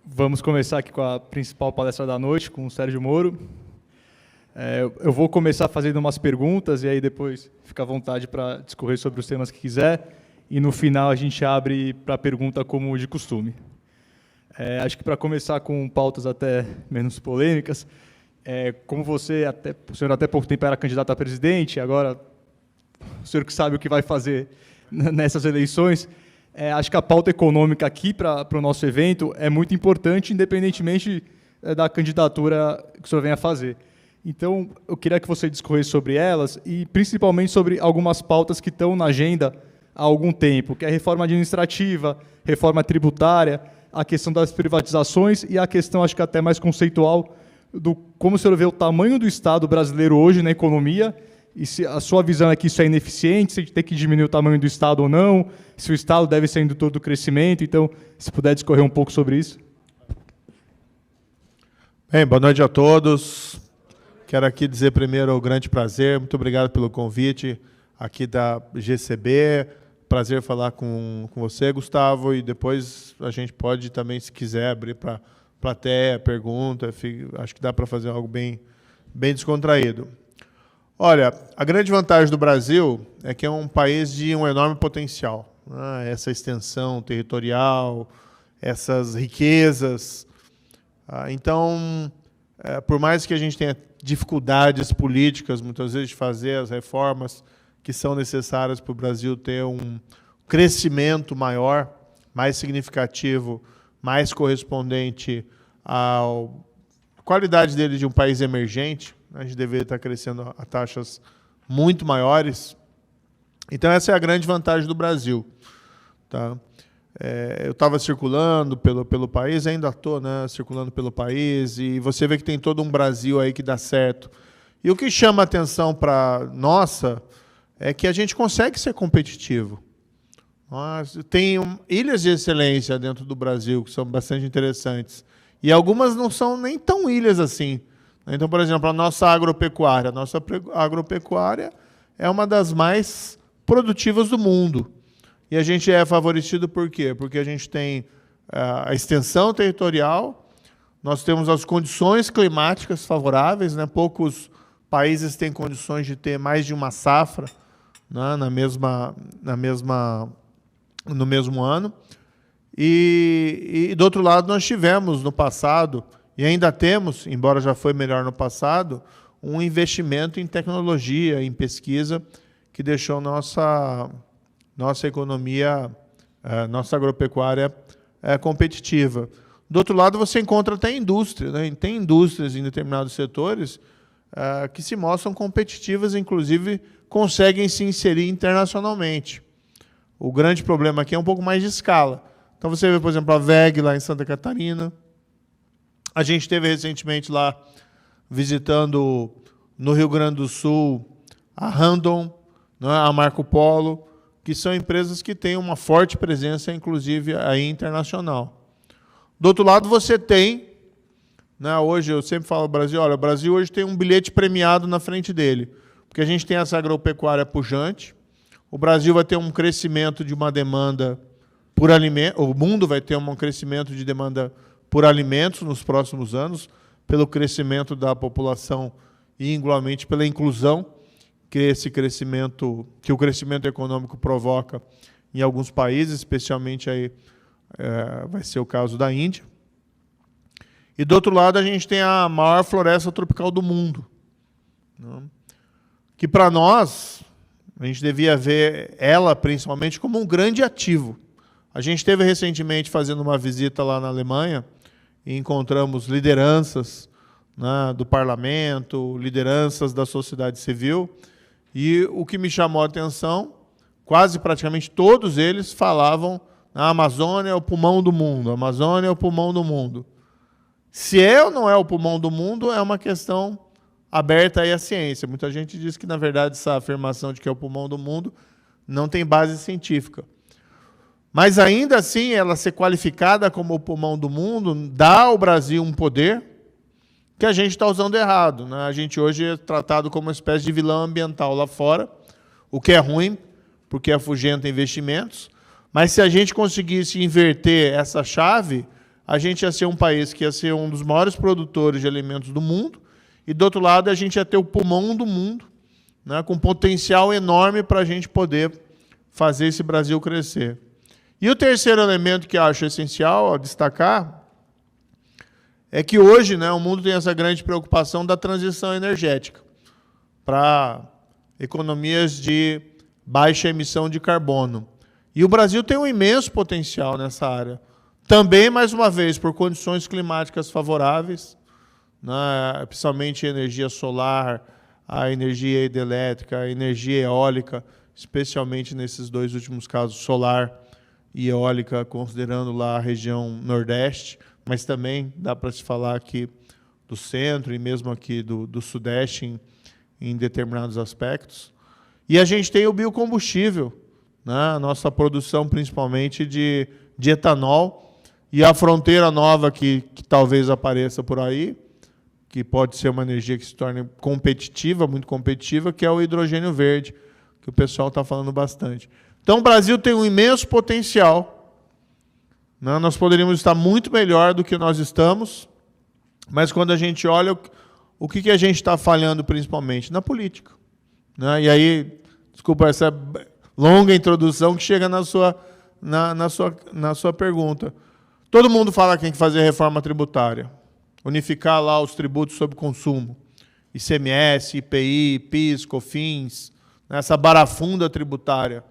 Vamos começar aqui com a principal palestra da noite, com o Sérgio Moro. Eu vou começar fazendo umas perguntas e aí depois fica à vontade para discorrer sobre os temas que quiser. E no final a gente abre para pergunta como de costume. Acho que para começar com pautas até menos polêmicas, como o senhor até pouco tempo era candidato a presidente, agora o senhor que sabe o que vai fazer nessas eleições, acho que a pauta econômica aqui para o nosso evento é muito importante, independentemente da candidatura que o senhor venha a fazer. Então, eu queria que você discorresse sobre elas e, principalmente, sobre algumas pautas que estão na agenda há algum tempo, que é a reforma administrativa, reforma tributária, a questão das privatizações e a questão, acho que até mais conceitual, do como o senhor vê o tamanho do Estado brasileiro hoje na economia e se a sua visão é que isso é ineficiente, se a gente tem que diminuir o tamanho do Estado ou não, se o Estado deve ser indutor do crescimento. Então, se puder discorrer um pouco sobre isso. Bem, boa noite a todos. Quero aqui dizer primeiro o grande prazer, muito obrigado pelo convite aqui da GCB. Prazer falar com você, Gustavo, e depois a gente pode também, se quiser, abrir para plateia, pergunta. Acho que dá para fazer algo bem descontraído. Olha, a grande vantagem do Brasil é que é um país de um enorme potencial, né? Essa extensão territorial, essas riquezas. Então, por mais que a gente tenha dificuldades políticas, muitas vezes, de fazer as reformas que são necessárias para o Brasil ter um crescimento maior, mais significativo, mais correspondente à qualidade dele de um país emergente. A gente deveria estar crescendo a taxas muito maiores. Então, essa é a grande vantagem do Brasil. Tá? Eu estava circulando pelo país, ainda estou, né, circulando pelo país, e você vê que tem todo um Brasil aí que dá certo. E o que chama a atenção para nossa é que a gente consegue ser competitivo. Tem ilhas de excelência dentro do Brasil que são bastante interessantes. E algumas não são nem tão ilhas assim. Então, por exemplo, a nossa agropecuária. A nossa agropecuária é uma das mais produtivas do mundo. E a gente é favorecido por quê? Porque a gente tem a extensão territorial, nós temos as condições climáticas favoráveis, né? Poucos países têm condições de ter mais de uma safra, né? No mesmo ano. E, do outro lado, nós tivemos no passado, e ainda temos, embora já foi melhor no passado, um investimento em tecnologia, em pesquisa, que deixou nossa economia, nossa agropecuária competitiva. Do outro lado, você encontra até indústria, né? Tem indústrias em determinados setores que se mostram competitivas, inclusive conseguem se inserir internacionalmente. O grande problema aqui é um pouco mais de escala. Então, você vê, por exemplo, a WEG lá em Santa Catarina. A gente esteve recentemente lá visitando no Rio Grande do Sul a Randon, né, a Marco Polo, que são empresas que têm uma forte presença, inclusive, aí internacional. Do outro lado, você tem, né, hoje, eu sempre falo Brasil, olha, o Brasil hoje tem um bilhete premiado na frente dele, porque a gente tem essa agropecuária pujante, o Brasil vai ter um crescimento de uma demanda por alimento, o mundo vai ter um crescimento de demanda por alimentos nos próximos anos, pelo crescimento da população e, igualmente, pela inclusão que o crescimento econômico provoca em alguns países, especialmente aí, vai ser o caso da Índia. E, do outro lado, a gente tem a maior floresta tropical do mundo, né? Que, para nós, a gente devia ver ela, principalmente, como um grande ativo. A gente esteve recentemente fazendo uma visita lá na Alemanha e encontramos lideranças, né, do parlamento, lideranças da sociedade civil, e o que me chamou a atenção, quase praticamente todos eles falavam: a Amazônia é o pulmão do mundo, a Amazônia é o pulmão do mundo. Se é ou não é o pulmão do mundo é uma questão aberta aí à ciência. Muita gente diz que, na verdade, essa afirmação de que é o pulmão do mundo não tem base científica. Mas, ainda assim, ela ser qualificada como o pulmão do mundo dá ao Brasil um poder que a gente está usando errado, né? A gente hoje é tratado como uma espécie de vilão ambiental lá fora, o que é ruim, porque afugenta investimentos, Mas se a gente conseguisse inverter essa chave, a gente ia ser um país que ia ser um dos maiores produtores de alimentos do mundo, e, do outro lado, a gente ia ter o pulmão do mundo, né, com potencial enorme para a gente poder fazer esse Brasil crescer. E o terceiro elemento que eu acho essencial destacar é que hoje, né, o mundo tem essa grande preocupação da transição energética para economias de baixa emissão de carbono. E o Brasil tem um imenso potencial nessa área. Também, mais uma vez, por condições climáticas favoráveis, né, principalmente a energia solar, a energia hidrelétrica, a energia eólica, especialmente nesses dois últimos casos, solar e eólica, considerando lá a região Nordeste, mas também dá para se falar aqui do centro e mesmo aqui do Sudeste em determinados aspectos. E a gente tem o biocombustível, né, a nossa produção principalmente de etanol, e a fronteira nova que talvez apareça por aí, que pode ser uma energia que se torne competitiva, muito competitiva, que é o hidrogênio verde, que o pessoal está falando bastante. Então, o Brasil tem um imenso potencial, né? Nós poderíamos estar muito melhor do que nós estamos, mas quando a gente olha, o que a gente está falhando principalmente? Na política, né? E aí, desculpa essa longa introdução que chega na sua pergunta. Todo mundo fala que tem que fazer reforma tributária, unificar lá os tributos sobre consumo, ICMS, IPI, PIS, COFINS, essa barafunda tributária.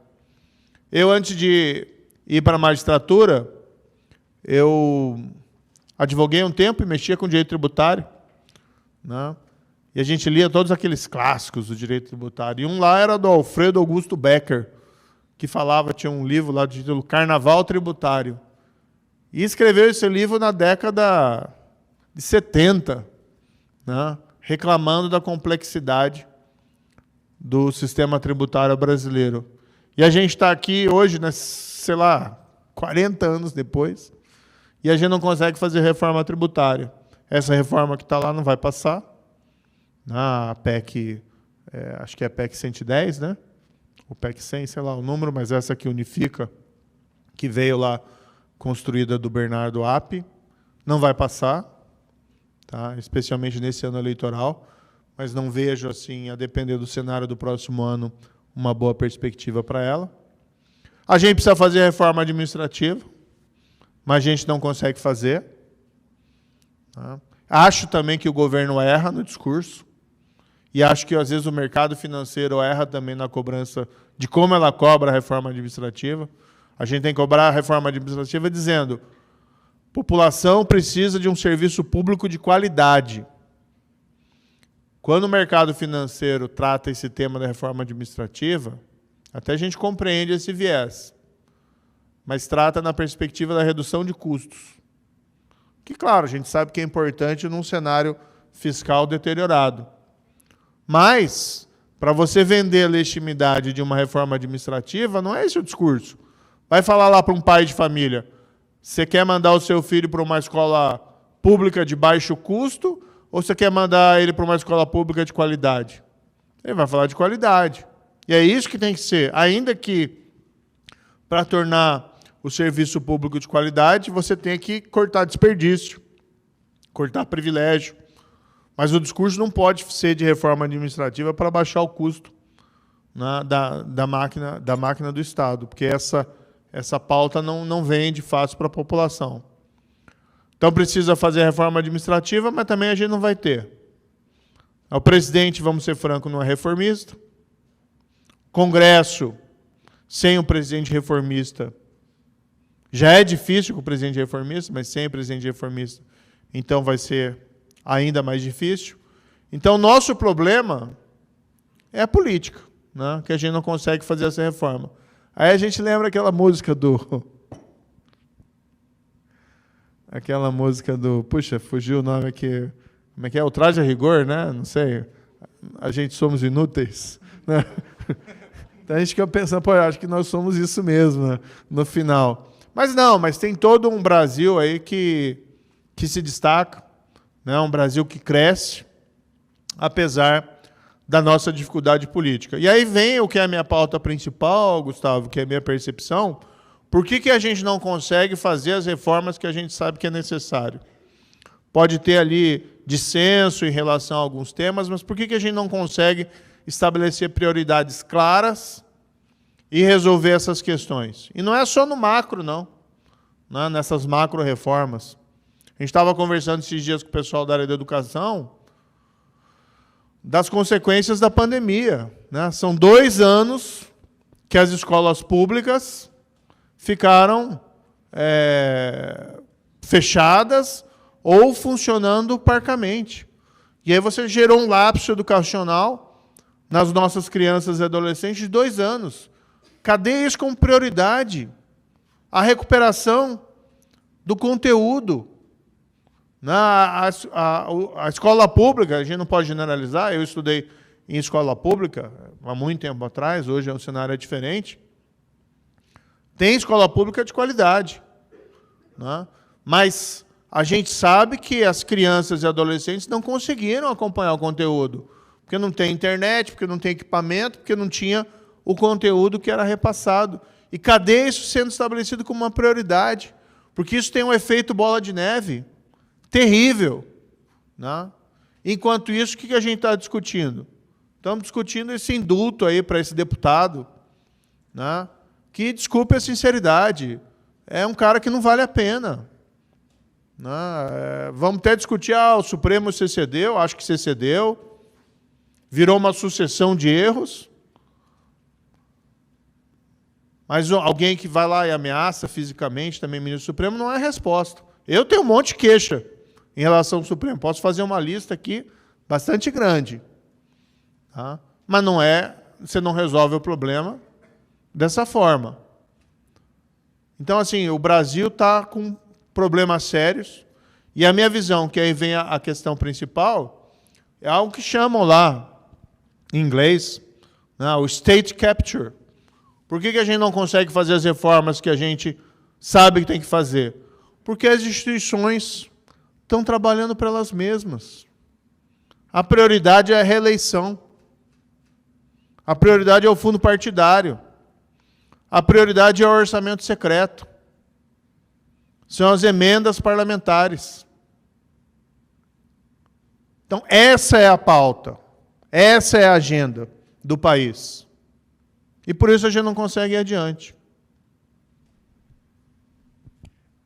Eu, antes de ir para a magistratura, eu advoguei um tempo e mexia com direito tributário, né? E a gente lia todos aqueles clássicos do direito tributário. E um lá era do Alfredo Augusto Becker, que falava, tinha um livro lá do título Carnaval Tributário. E escreveu esse livro na década de 70, né, reclamando da complexidade do sistema tributário brasileiro. E a gente está aqui hoje, né, sei lá, 40 anos depois, e a gente não consegue fazer reforma tributária. Essa reforma que está lá não vai passar. A PEC, acho que é a PEC 110, né? O PEC 100, sei lá o número, mas essa que unifica, que veio lá construída do Bernardo App, não vai passar. Tá? Especialmente nesse ano eleitoral, mas não vejo, assim, a depender do cenário do próximo ano, uma boa perspectiva para ela. A gente precisa fazer a reforma administrativa, mas a gente não consegue fazer. Tá? Acho também que o governo erra no discurso, e acho que, às vezes, o mercado financeiro erra também na cobrança de como ela cobra a reforma administrativa. A gente tem que cobrar a reforma administrativa dizendo: população precisa de um serviço público de qualidade. Quando o mercado financeiro trata esse tema da reforma administrativa, até a gente compreende esse viés, mas trata na perspectiva da redução de custos. Que, claro, a gente sabe que é importante num cenário fiscal deteriorado. Mas, para você vender a legitimidade de uma reforma administrativa, não é esse o discurso. Vai falar lá para um pai de família: você quer mandar o seu filho para uma escola pública de baixo custo ou você quer mandar ele para uma escola pública de qualidade? Ele vai falar de qualidade. E é isso que tem que ser. Ainda que, para tornar o serviço público de qualidade, você tem que cortar desperdício, cortar privilégio. Mas o discurso não pode ser de reforma administrativa para baixar o custo, né, da máquina do Estado, porque essa pauta não vende fácil para a população. Então, precisa fazer a reforma administrativa, mas também a gente não vai ter. O presidente, vamos ser francos, não é reformista. Congresso, sem o presidente reformista, já é difícil com o presidente reformista, mas sem o presidente reformista, então vai ser ainda mais difícil. Então, nosso problema é a política, né, que a gente não consegue fazer essa reforma. Aí a gente lembra aquela música do... Puxa, fugiu o nome aqui. Como é que é? O Traje a Rigor, né? Não sei. A gente somos inúteis. Né? Então a gente fica pensando, pô, eu acho que nós somos isso mesmo, né, no final. Mas tem todo um Brasil aí que se destaca, né? Um Brasil que cresce, apesar da nossa dificuldade política. E aí vem o que é a minha pauta principal, Gustavo, que é a minha percepção. Por que a gente não consegue fazer as reformas que a gente sabe que é necessário? Pode ter ali dissenso em relação a alguns temas, mas por que a gente não consegue estabelecer prioridades claras e resolver essas questões? E não é só no macro, não, né? Nessas macro-reformas. A gente estava conversando esses dias com o pessoal da área da educação das consequências da pandemia, né? São 2 anos que as escolas públicas ficaram fechadas ou funcionando parcamente. E aí você gerou um lapso educacional nas nossas crianças e adolescentes de 2 anos. Cadê isso como prioridade? A recuperação do conteúdo. A escola pública, a gente não pode generalizar, eu estudei em escola pública há muito tempo atrás, hoje o cenário é diferente. Tem escola pública de qualidade, né? Mas a gente sabe que as crianças e adolescentes não conseguiram acompanhar o conteúdo, porque não tem internet, porque não tem equipamento, porque não tinha o conteúdo que era repassado. E cadê isso sendo estabelecido como uma prioridade? Porque isso tem um efeito bola de neve terrível, né? Enquanto isso, o que a gente está discutindo? Estamos discutindo esse indulto aí para esse deputado, né? Que, desculpe a sinceridade, é um cara que não vale a pena. Né? Vamos até discutir, o Supremo se cedeu, acho que se cedeu, virou uma sucessão de erros, mas alguém que vai lá e ameaça fisicamente também o ministro Supremo não é resposta. Eu tenho um monte de queixa em relação ao Supremo, posso fazer uma lista aqui bastante grande, tá? Mas você não resolve o problema dessa forma. Então, assim, o Brasil está com problemas sérios, e a minha visão, que aí vem a questão principal, é algo que chamam lá, em inglês, né, o state capture. Por que a gente não consegue fazer as reformas que a gente sabe que tem que fazer? Porque as instituições estão trabalhando para elas mesmas. A prioridade é a reeleição. A prioridade é o fundo partidário. A prioridade é o orçamento secreto. São as emendas parlamentares. Então, essa é a pauta. Essa é a agenda do país. E por isso a gente não consegue ir adiante.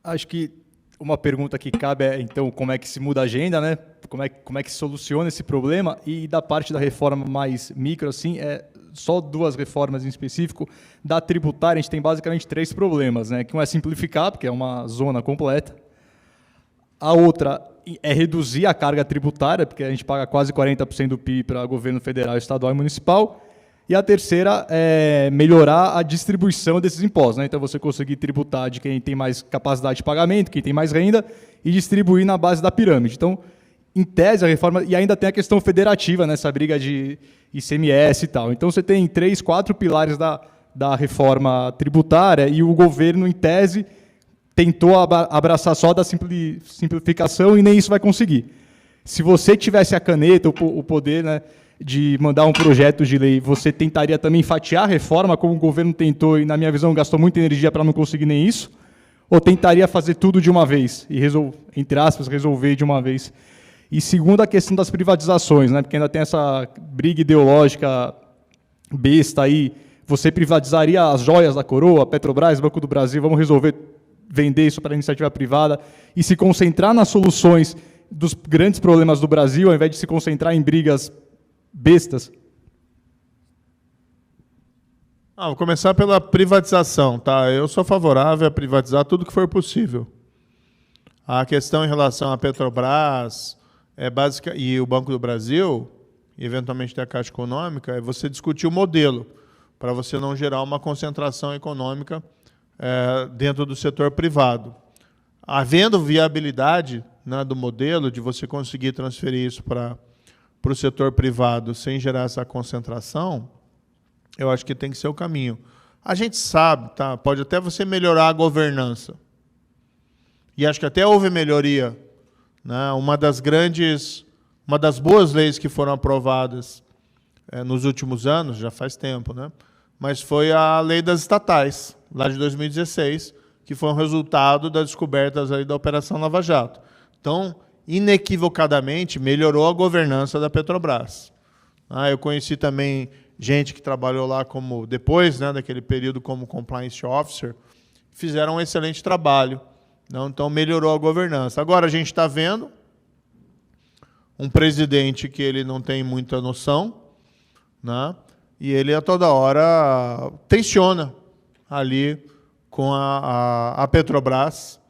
Acho que uma pergunta que cabe é, então, como é que se muda a agenda, né? Como é que se soluciona esse problema? E da parte da reforma mais micro, assim, só 2 reformas em específico. Da tributária, a gente tem basicamente 3 problemas, né? Que um é simplificar, porque é uma zona completa. A outra é reduzir a carga tributária, porque a gente paga quase 40% do PIB para governo federal, estadual e municipal. E a terceira é melhorar a distribuição desses impostos, né? Então, você conseguir tributar de quem tem mais capacidade de pagamento, quem tem mais renda, e distribuir na base da pirâmide. Então, em tese, a reforma... E ainda tem a questão federativa, né? Essa briga de ICMS e tal. Então, você tem 3, 4 pilares da reforma tributária, e o governo, em tese, tentou abraçar só da simplificação, e nem isso vai conseguir. Se você tivesse a caneta, o poder, né, de mandar um projeto de lei, você tentaria também fatiar a reforma, como o governo tentou, e, na minha visão, gastou muita energia para não conseguir nem isso? Ou tentaria fazer tudo de uma vez, e, entre aspas, resolver de uma vez? E segundo, a questão das privatizações, né, porque ainda tem essa briga ideológica besta aí, você privatizaria as joias da coroa, Petrobras, Banco do Brasil, vamos resolver vender isso para a iniciativa privada e se concentrar nas soluções dos grandes problemas do Brasil, ao invés de se concentrar em brigas bestas? Vou começar pela privatização, tá? Eu sou favorável a privatizar tudo que for possível. A questão em relação à Petrobras básica, e o Banco do Brasil, e eventualmente até a Caixa Econômica, é você discutir o modelo, para você não gerar uma concentração econômica dentro do setor privado. Havendo viabilidade, né, do modelo, de você conseguir transferir isso para o setor privado sem gerar essa concentração, eu acho que tem que ser o caminho. A gente sabe, tá? Pode até você melhorar a governança. E acho que até houve melhoria, né? Uma das boas leis que foram aprovadas nos últimos anos, já faz tempo, né? mas foi a lei das estatais, lá de 2016, que foi um resultado das descobertas aí da Operação Lava Jato. Então, inequivocadamente, melhorou a governança da Petrobras. Eu conheci também gente que trabalhou lá como, depois, né, daquele período, como compliance officer, fizeram um excelente trabalho. Então, melhorou a governança. Agora, a gente está vendo um presidente que ele não tem muita noção, né, e ele, a toda hora, tensiona ali com a Petrobras,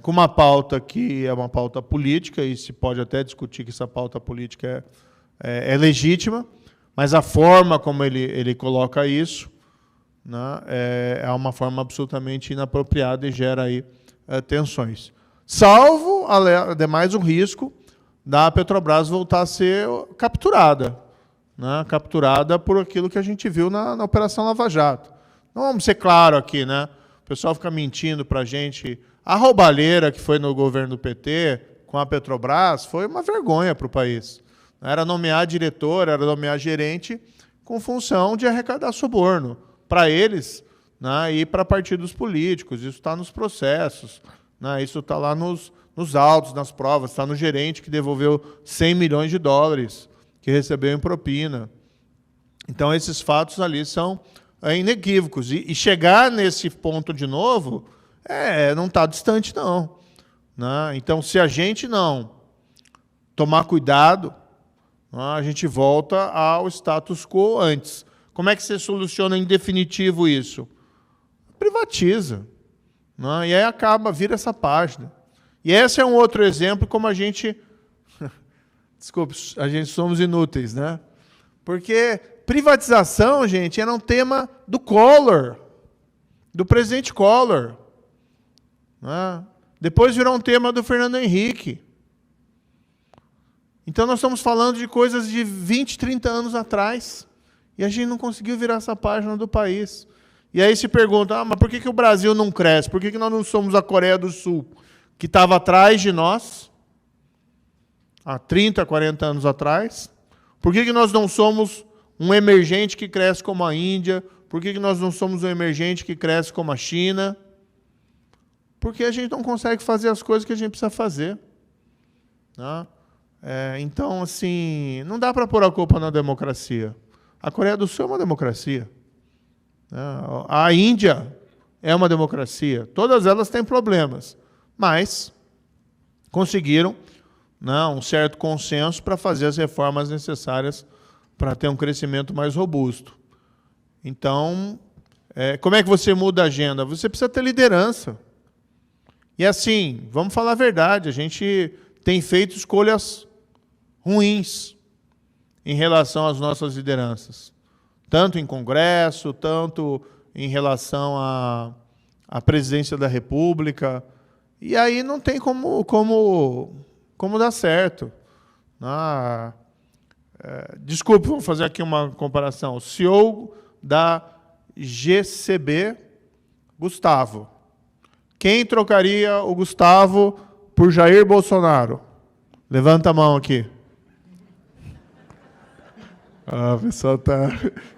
com uma pauta que é uma pauta política, e se pode até discutir que essa pauta política é legítima, mas a forma como ele coloca isso, né, é uma forma absolutamente inapropriada e gera aí tensões. Salvo, ademais, o risco da Petrobras voltar a ser capturada, né, capturada por aquilo que a gente viu na Operação Lava Jato. Não vamos ser claros aqui, né? O pessoal fica mentindo para a gente. A roubalheira que foi no governo do PT com a Petrobras foi uma vergonha para o país. Era nomear diretor, era nomear gerente com função de arrecadar suborno para eles, né, e para partidos políticos. Isso está nos processos, né, isso está lá nos autos, nas provas, está no gerente que devolveu 100 milhões de dólares, que recebeu em propina. Então, esses fatos ali são inequívocos. E chegar nesse ponto de novo não está distante, não. Né? Então, se a gente não tomar cuidado, a gente volta ao status quo antes. Como é que você soluciona em definitivo isso? Privatiza. Né? E aí vira essa página. E esse é um outro exemplo como a gente... Desculpe, a gente somos inúteis, né? Porque privatização, gente, era um tema do Collor, do presidente Collor. Né? Depois virou um tema do Fernando Henrique. Então, nós estamos falando de coisas de 20, 30 anos atrás, e a gente não conseguiu virar essa página do país. E aí se pergunta, mas por que o Brasil não cresce? Por que nós não somos a Coreia do Sul, que estava atrás de nós, há 30, 40 anos atrás? Por que nós não somos um emergente que cresce como a Índia? Por que nós não somos um emergente que cresce como a China? Porque a gente não consegue fazer as coisas que a gente precisa fazer. Né? Então, assim, não dá para pôr a culpa na democracia. A Coreia do Sul é uma democracia. A Índia é uma democracia. Todas elas têm problemas, mas conseguiram, né, um certo consenso para fazer as reformas necessárias para ter um crescimento mais robusto. Então, como é que você muda a agenda? Você precisa ter liderança. E assim, vamos falar a verdade, a gente tem feito escolhas ruins em relação às nossas lideranças. Tanto em Congresso, tanto em relação à presidência da República. E aí não tem como dar certo. Desculpe, vamos fazer aqui uma comparação. O CEO da GCB, Gustavo. Quem trocaria o Gustavo por Jair Bolsonaro? Levanta a mão aqui. O pessoal está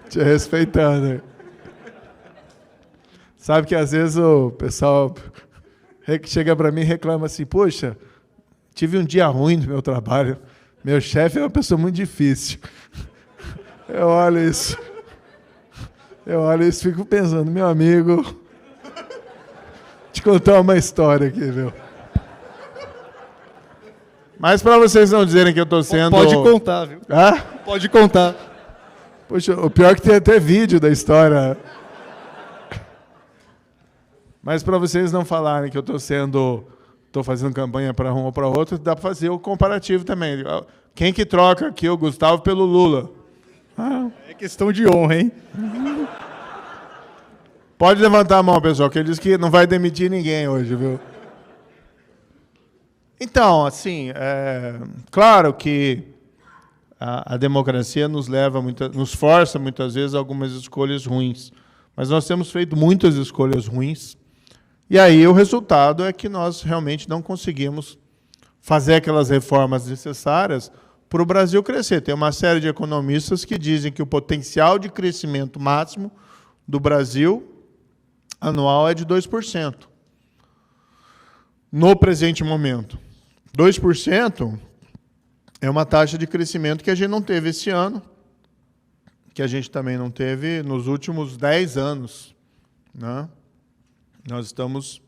te respeitando. Sabe que às vezes o pessoal chega para mim e reclama assim, poxa, tive um dia ruim no meu trabalho, meu chefe é uma pessoa muito difícil. Eu olho isso e fico pensando, meu amigo, te contar uma história aqui, viu? Mas para vocês não dizerem que eu estou sendo... Pode contar, viu? Pode contar. Poxa, o pior é que tem até vídeo da história. Mas para vocês não falarem que eu estou fazendo campanha para um ou para outro, dá para fazer o comparativo também. Quem que troca aqui o Gustavo pelo Lula? É questão de honra, hein? Pode levantar a mão, pessoal, que ele disse que não vai demitir ninguém hoje, viu? Então, assim, claro que a democracia nos força muitas vezes a algumas escolhas ruins, mas nós temos feito muitas escolhas ruins, e aí o resultado é que nós realmente não conseguimos fazer aquelas reformas necessárias para o Brasil crescer. Tem uma série de economistas que dizem que o potencial de crescimento máximo do Brasil anual é de 2%. No presente momento. 2% é uma taxa de crescimento que a gente não teve esse ano, que a gente também não teve nos últimos 10 anos. Né? Nós estamos...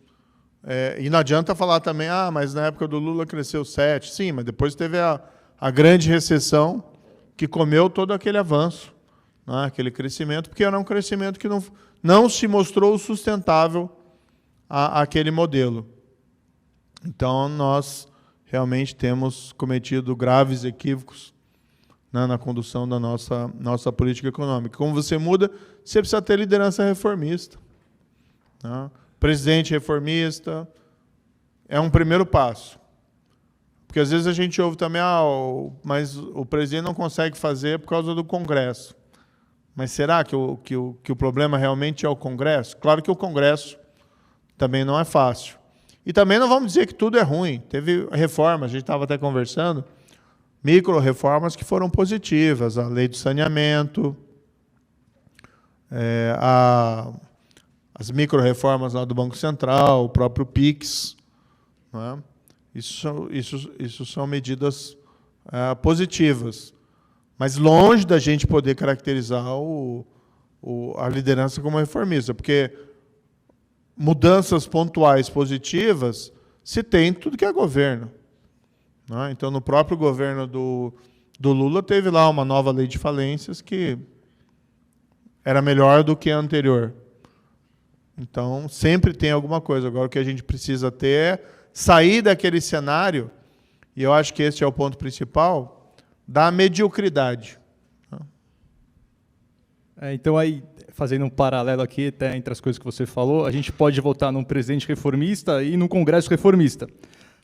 e não adianta falar também, mas na época do Lula cresceu 7%. Sim, mas depois teve a grande recessão que comeu todo aquele avanço, né? Aquele crescimento, porque era um crescimento que não se mostrou sustentável àquele modelo. Então, nós realmente temos cometido graves equívocos, né, na condução da nossa política econômica. Como você muda, você precisa ter liderança reformista. Né? Presidente reformista é um primeiro passo. Porque às vezes a gente ouve também, mas o presidente não consegue fazer por causa do Congresso. Mas será que o problema realmente é o Congresso? Claro que o Congresso também não é fácil. E também não vamos dizer que tudo é ruim. Teve reformas, a gente estava até conversando, micro-reformas que foram positivas, a lei do saneamento, as micro-reformas lá do Banco Central, o próprio PIX. Não é? Isso são medidas positivas. Mas longe da gente poder caracterizar a liderança como reformista, porque mudanças pontuais positivas se tem tudo que é governo. Né? Então, no próprio governo do Lula, teve lá uma nova lei de falências que era melhor do que a anterior. Então, sempre tem alguma coisa. Agora, o que a gente precisa ter é sair daquele cenário, e eu acho que esse é o ponto principal, da mediocridade. Então, aí, fazendo um paralelo aqui até entre as coisas que você falou, a gente pode votar num presidente reformista e num Congresso reformista.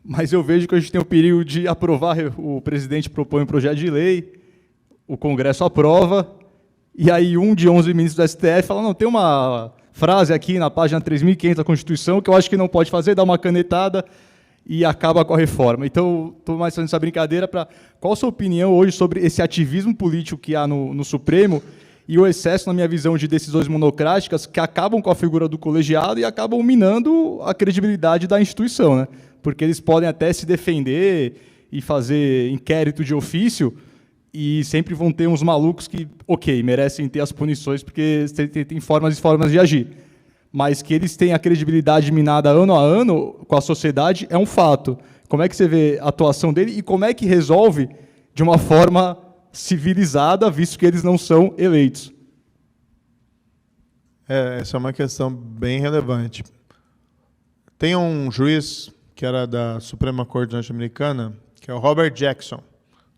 Mas eu vejo que a gente tem o perigo de aprovar, o presidente propõe um projeto de lei, o Congresso aprova, e aí um de 11 ministros do STF fala, não, tem uma frase aqui na página 3.500 da Constituição que eu acho que não pode fazer, dá uma canetada e acaba com a reforma. Então, estou mais fazendo essa brincadeira para... Qual a sua opinião hoje sobre esse ativismo político que há no Supremo e o excesso, na minha visão, de decisões monocráticas que acabam com a figura do colegiado e acabam minando a credibilidade da instituição, né? Porque eles podem até se defender e fazer inquérito de ofício e sempre vão ter uns malucos que, ok, merecem ter as punições porque tem formas e formas de agir. Mas que eles têm a credibilidade minada ano a ano com a sociedade é um fato. Como é que você vê a atuação dele e como é que resolve de uma forma civilizada, visto que eles não são eleitos? Essa é uma questão bem relevante. Tem um juiz que era da Suprema Corte norte-americana, que é o Robert Jackson.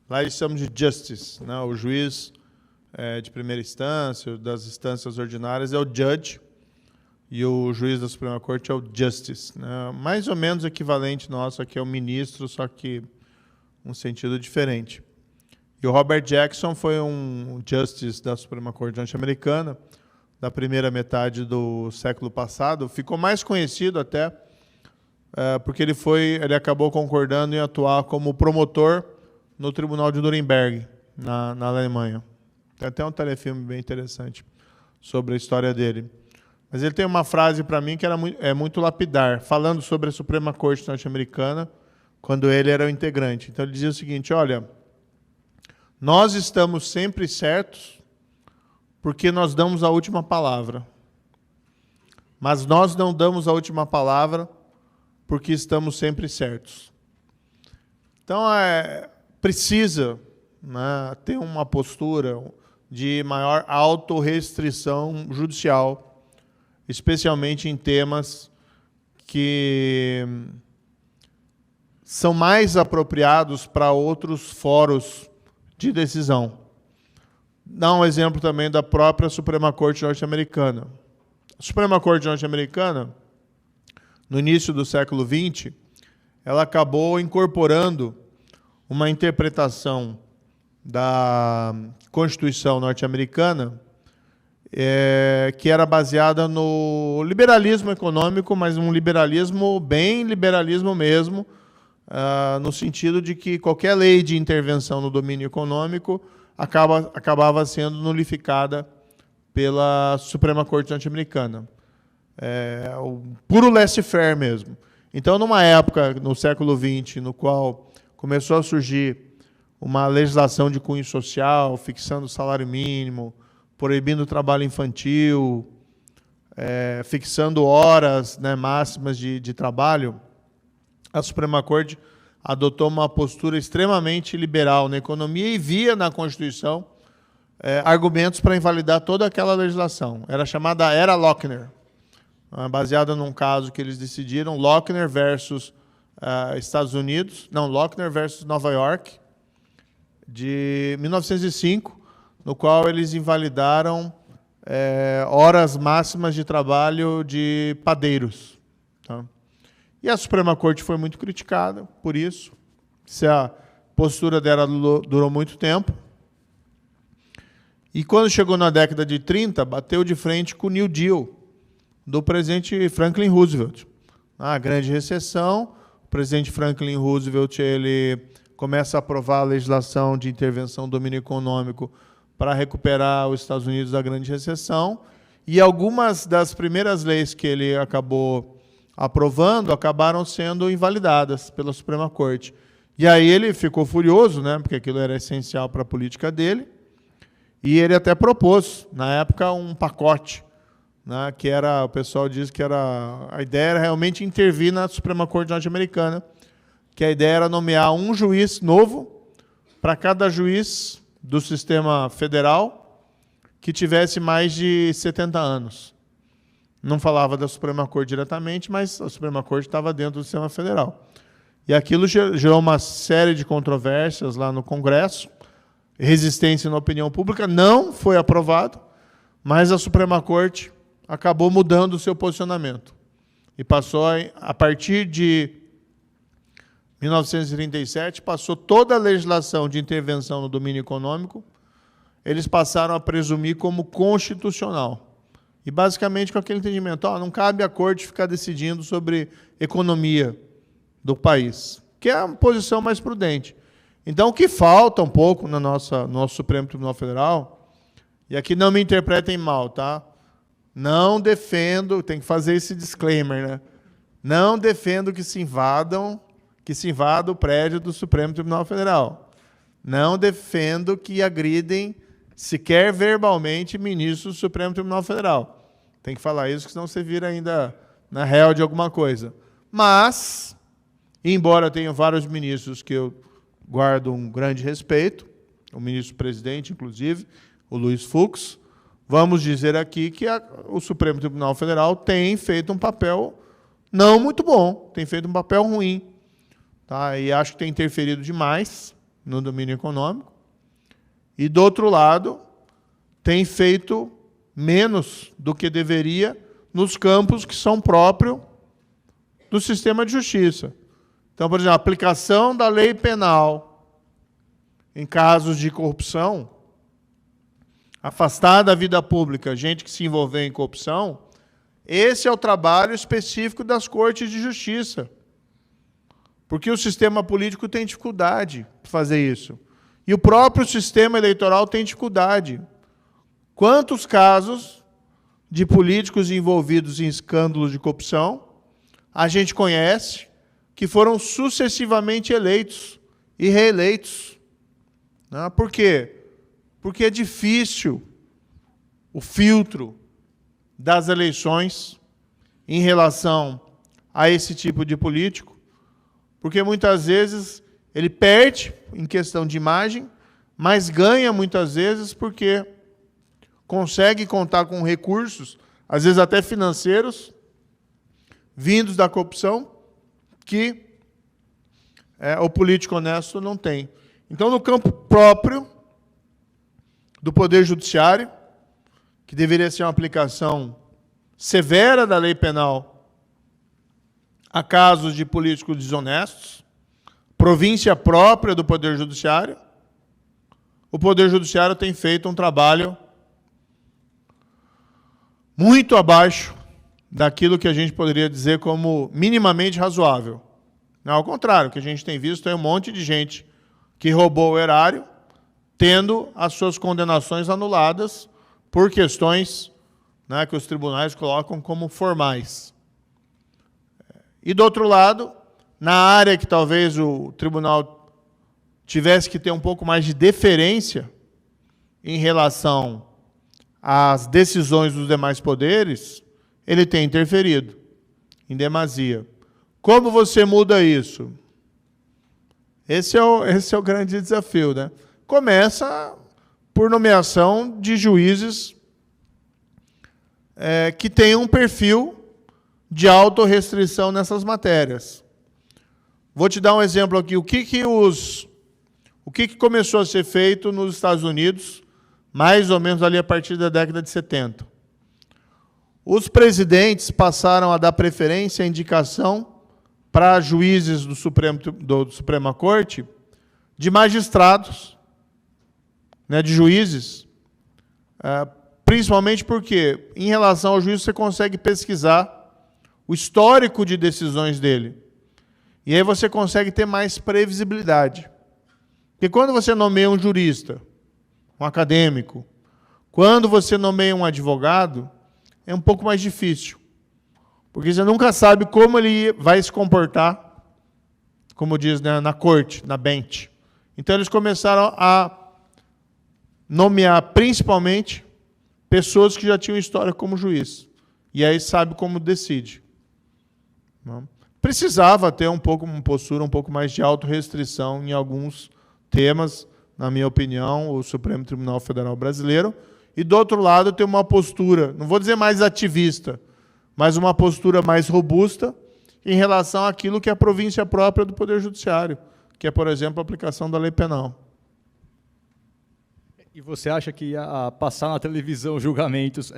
Lá eles chamam de Justice, né? O juiz de primeira instância, das instâncias ordinárias, é o Judge, e o juiz da Suprema Corte é o Justice. Né? Mais ou menos equivalente nosso aqui é o ministro, só que um sentido diferente. E o Robert Jackson foi um Justice da Suprema Corte norte-americana, da primeira metade do século passado. Ficou mais conhecido até porque ele acabou concordando em atuar como promotor no Tribunal de Nuremberg, na Alemanha. Tem até um telefilme bem interessante sobre a história dele. Mas ele tem uma frase para mim que é muito lapidar, falando sobre a Suprema Corte norte-americana, quando ele era o integrante. Então ele dizia o seguinte, olha, nós estamos sempre certos porque nós damos a última palavra. Mas nós não damos a última palavra porque estamos sempre certos. Então, precisa, né, ter uma postura de maior autorrestrição judicial, especialmente em temas que são mais apropriados para outros fóruns de decisão. Dá um exemplo também da própria Suprema Corte norte-americana. A Suprema Corte norte-americana, no início do século XX, ela acabou incorporando uma interpretação da Constituição norte-americana que era baseada no liberalismo econômico, mas um liberalismo, bem liberalismo mesmo, no sentido de que qualquer lei de intervenção no domínio econômico acabava sendo nulificada pela Suprema Corte Norte-Americana. O puro laissez-faire mesmo. Então, numa época, no século XX, no qual começou a surgir uma legislação de cunho social, fixando o salário mínimo, proibindo o trabalho infantil, fixando horas, né, máximas de trabalho, a Suprema Corte adotou uma postura extremamente liberal na economia e via na Constituição argumentos para invalidar toda aquela legislação. Era chamada Era Lochner, baseada num caso que eles decidiram, Lochner versus Estados Unidos, não, Lochner versus Nova York, de 1905, no qual eles invalidaram horas máximas de trabalho de padeiros. Tá? E a Suprema Corte foi muito criticada por isso. A postura dela durou muito tempo. E quando chegou na década de 30, bateu de frente com o New Deal, do presidente Franklin Roosevelt. A grande recessão, o presidente Franklin Roosevelt ele começa a aprovar a legislação de intervenção do domínio econômico para recuperar os Estados Unidos da grande recessão, e algumas das primeiras leis que ele acabou aprovando acabaram sendo invalidadas pela Suprema Corte. E aí ele ficou furioso, né, porque aquilo era essencial para a política dele, e ele até propôs, na época, um pacote, né, que era, o pessoal diz que a ideia era realmente intervir na Suprema Corte norte-americana, que a ideia era nomear um juiz novo para cada juiz do sistema federal que tivesse mais de 70 anos. Não falava da Suprema Corte diretamente, mas a Suprema Corte estava dentro do sistema federal. E aquilo gerou uma série de controvérsias lá no Congresso, resistência na opinião pública, não foi aprovado, mas a Suprema Corte acabou mudando o seu posicionamento. E passou, a partir de 1937, passou toda a legislação de intervenção no domínio econômico, eles passaram a presumir como constitucional. E, basicamente, com aquele entendimento, não cabe à corte ficar decidindo sobre economia do país, que é a posição mais prudente. Então, o que falta um pouco no nosso Supremo Tribunal Federal, e aqui não me interpretem mal, tá? Não defendo, tem que fazer esse disclaimer, né? Não defendo que se invada o prédio do Supremo Tribunal Federal. Não defendo que agridem, sequer verbalmente, ministros do Supremo Tribunal Federal. Tem que falar isso, senão você vira ainda na réu de alguma coisa. Mas, embora tenha vários ministros que eu guardo um grande respeito, o ministro-presidente, inclusive, o Luiz Fux, vamos dizer aqui que o Supremo Tribunal Federal tem feito um papel não muito bom, tem feito um papel ruim. Tá? E acho que tem interferido demais no domínio econômico. E, do outro lado, tem feito menos do que deveria nos campos que são próprios do sistema de justiça. Então, por exemplo, a aplicação da lei penal em casos de corrupção, afastar da vida pública gente que se envolveu em corrupção, esse é o trabalho específico das cortes de justiça. Porque o sistema político tem dificuldade de fazer isso. E o próprio sistema eleitoral tem dificuldade. Quantos casos de políticos envolvidos em escândalos de corrupção a gente conhece que foram sucessivamente eleitos e reeleitos? Por quê? Porque é difícil o filtro das eleições em relação a esse tipo de político, porque muitas vezes ele perde em questão de imagem, mas ganha muitas vezes porque consegue contar com recursos, às vezes até financeiros, vindos da corrupção, que o político honesto não tem. Então, no campo próprio do Poder Judiciário, que deveria ser uma aplicação severa da lei penal a casos de políticos desonestos, província própria do Poder Judiciário, o Poder Judiciário tem feito um trabalho muito abaixo daquilo que a gente poderia dizer como minimamente razoável. Não, ao contrário, o que a gente tem visto é um monte de gente que roubou o erário, tendo as suas condenações anuladas por questões, né, que os tribunais colocam como formais. E, do outro lado, na área que talvez o tribunal tivesse que ter um pouco mais de deferência em relação às decisões dos demais poderes, ele tem interferido em demasia. Como você muda isso? Esse é o grande desafio, né? Começa por nomeação de juízes que tenham um perfil de autorrestrição nessas matérias. Vou te dar um exemplo aqui. O que começou a ser feito nos Estados Unidos, mais ou menos ali a partir da década de 70? Os presidentes passaram a dar preferência à indicação para juízes do Suprema Corte de magistrados, né, de juízes, principalmente porque, em relação ao juiz, você consegue pesquisar o histórico de decisões dele. E aí você consegue ter mais previsibilidade. Porque quando você nomeia um jurista, um acadêmico, quando você nomeia um advogado, é um pouco mais difícil. Porque você nunca sabe como ele vai se comportar, como diz, né, na corte, na bench. Então, eles começaram a nomear, principalmente, pessoas que já tinham história como juiz. E aí sabe como decide. Não? Precisava ter uma postura um pouco mais de autorrestrição em alguns temas, na minha opinião, o Supremo Tribunal Federal Brasileiro. E, do outro lado, ter uma postura, não vou dizer mais ativista, mas uma postura mais robusta em relação àquilo que é a província própria do Poder Judiciário, que é, por exemplo, a aplicação da lei penal. E você acha que passar na televisão julgamentos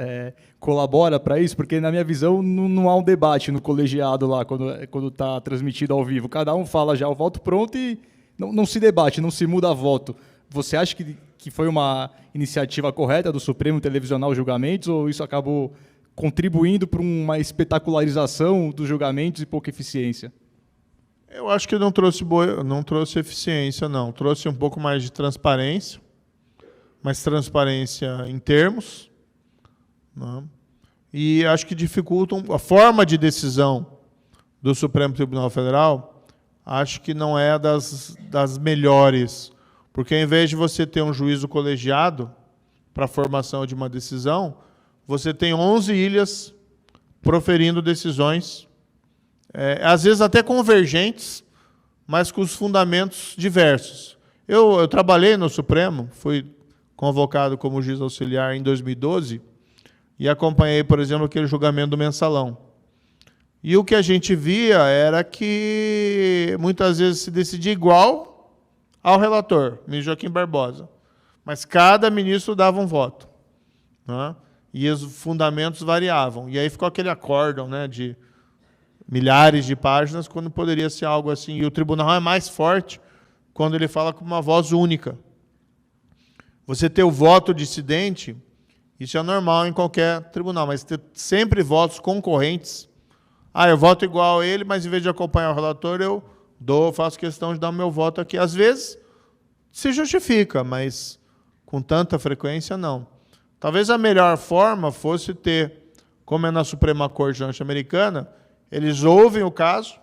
colabora para isso? Porque, na minha visão, não há um debate no colegiado lá, quando está transmitido ao vivo. Cada um fala já o voto pronto e não se debate, não se muda voto. Você acha que foi uma iniciativa correta do Supremo televisionar os julgamentos, ou isso acabou contribuindo para uma espetacularização dos julgamentos e pouca eficiência? Eu acho que não trouxe eficiência, não. Trouxe um pouco mais de transparência, mais transparência em termos, né? E acho que dificultam a forma de decisão do Supremo Tribunal Federal. Acho que não é das melhores, porque ao invés de você ter um juízo colegiado para a formação de uma decisão, você tem 11 ilhas proferindo decisões, às vezes até convergentes, mas com os fundamentos diversos. Eu trabalhei no Supremo, fui convocado como juiz auxiliar em 2012 e acompanhei, por exemplo, aquele julgamento do Mensalão. E o que a gente via era que muitas vezes se decidia igual ao relator, ministro Joaquim Barbosa, mas cada ministro dava um voto, né? E os fundamentos variavam. E aí ficou aquele acórdão, né, de milhares de páginas, quando poderia ser algo assim. E o tribunal é mais forte quando ele fala com uma voz única. Você ter o voto dissidente, isso é normal em qualquer tribunal, mas ter sempre votos concorrentes. Eu voto igual a ele, mas em vez de acompanhar o relator, eu faço questão de dar o meu voto aqui. Às vezes se justifica, mas com tanta frequência, não. Talvez a melhor forma fosse ter, como é na Suprema Corte norte-americana, eles ouvem o caso,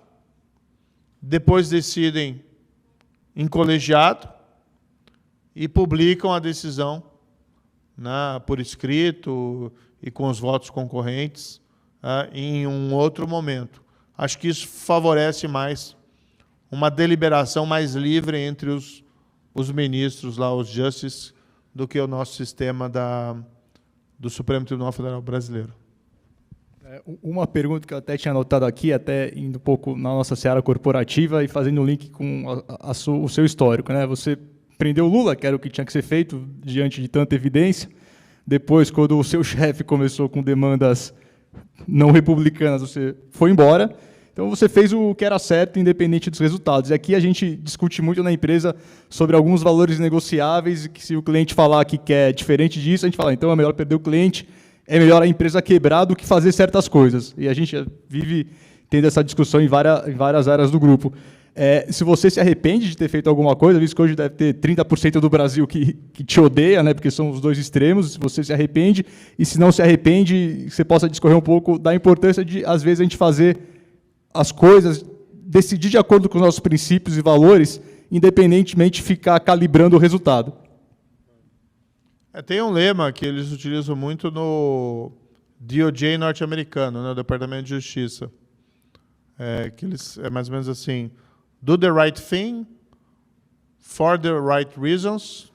depois decidem em colegiado e publicam a decisão, né, por escrito e com os votos concorrentes, em um outro momento. Acho que isso favorece mais uma deliberação mais livre entre os ministros, lá, os justices, do que o nosso sistema do Supremo Tribunal Federal Brasileiro. Uma pergunta que eu até tinha anotado aqui, até indo um pouco na nossa seara corporativa e fazendo um link com o seu histórico, né? Você prendeu o Lula, que era o que tinha que ser feito diante de tanta evidência. Depois, quando o seu chefe começou com demandas não republicanas, você foi embora. Então, você fez o que era certo, independente dos resultados. E aqui a gente discute muito na empresa sobre alguns valores negociáveis, e que se o cliente falar que quer diferente disso, a gente fala, então é melhor perder o cliente, é melhor a empresa quebrar do que fazer certas coisas. E a gente vive tendo essa discussão em várias áreas do grupo. Se você se arrepende de ter feito alguma coisa, visto que hoje deve ter 30% do Brasil que te odeia, né, porque são os dois extremos, se você se arrepende, e se não se arrepende, você possa discorrer um pouco da importância de, às vezes, a gente fazer as coisas, decidir de acordo com os nossos princípios e valores, independentemente de ficar calibrando o resultado. Tem um lema que eles utilizam muito no DOJ norte-americano, né, o Departamento de Justiça. É mais ou menos assim: do the right thing, for the right reasons,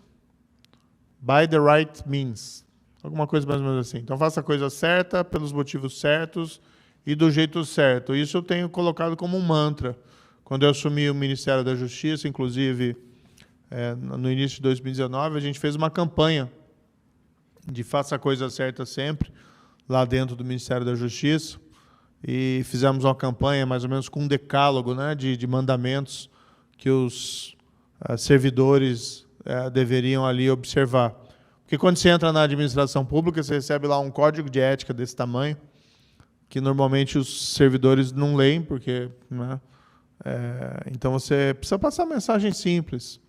by the right means. Alguma coisa mais ou menos assim. Então, faça a coisa certa, pelos motivos certos e do jeito certo. Isso eu tenho colocado como um mantra. Quando eu assumi o Ministério da Justiça, inclusive, no início de 2019, a gente fez uma campanha de faça a coisa certa sempre, lá dentro do Ministério da Justiça, e fizemos uma campanha mais ou menos com um decálogo, né, de mandamentos que os servidores deveriam ali observar. Porque quando você entra na administração pública, você recebe lá um código de ética desse tamanho, que normalmente os servidores não leem, porque, né, então você precisa passar mensagem simples.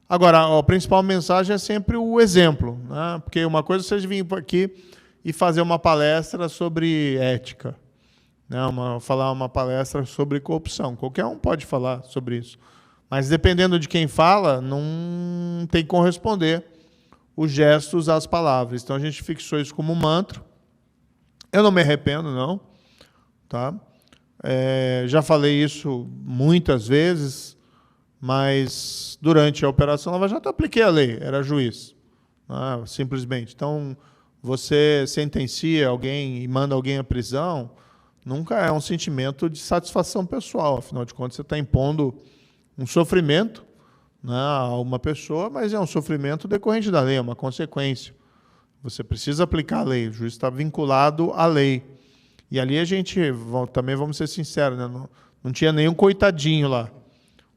Agora, a principal mensagem é sempre o exemplo, né? Porque uma coisa é você vir aqui e fazer uma palestra sobre ética, né? Falar uma palestra sobre corrupção. Qualquer um pode falar sobre isso. Mas, dependendo de quem fala, não tem que corresponder os gestos às palavras. Então, a gente fixou isso como um mantra. Eu não me arrependo, não. Tá? Já falei isso muitas vezes, mas durante a Operação Lava Jato eu apliquei a lei, era juiz, né, simplesmente. Então, você sentencia alguém e manda alguém à prisão, nunca é um sentimento de satisfação pessoal, afinal de contas você está impondo um sofrimento, né, a uma pessoa, mas é um sofrimento decorrente da lei, é uma consequência. Você precisa aplicar a lei, o juiz está vinculado à lei. E ali a gente, também vamos ser sinceros, né, não tinha nenhum coitadinho lá.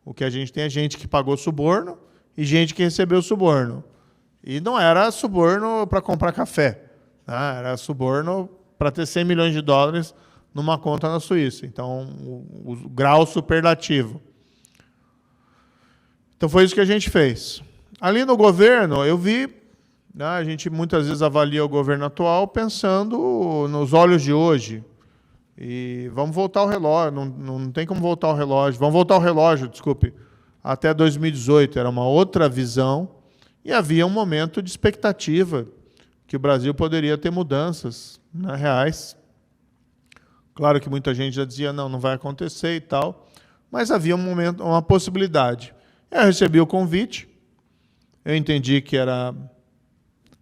O que a gente tem é gente que pagou suborno e gente que recebeu suborno. E não era suborno para comprar café, né? Era suborno para ter 100 milhões de dólares numa conta na Suíça. Então, o grau superlativo. Então, foi isso que a gente fez. Ali no governo, eu vi, né, a gente muitas vezes avalia o governo atual pensando nos olhos de hoje. E vamos voltar ao relógio, não tem como voltar ao relógio. Vamos voltar ao relógio, desculpe, até 2018. Era uma outra visão e havia um momento de expectativa que o Brasil poderia ter mudanças, né, reais. Claro que muita gente já dizia, não vai acontecer e tal, mas havia um momento, uma possibilidade. Eu recebi o convite, eu entendi que era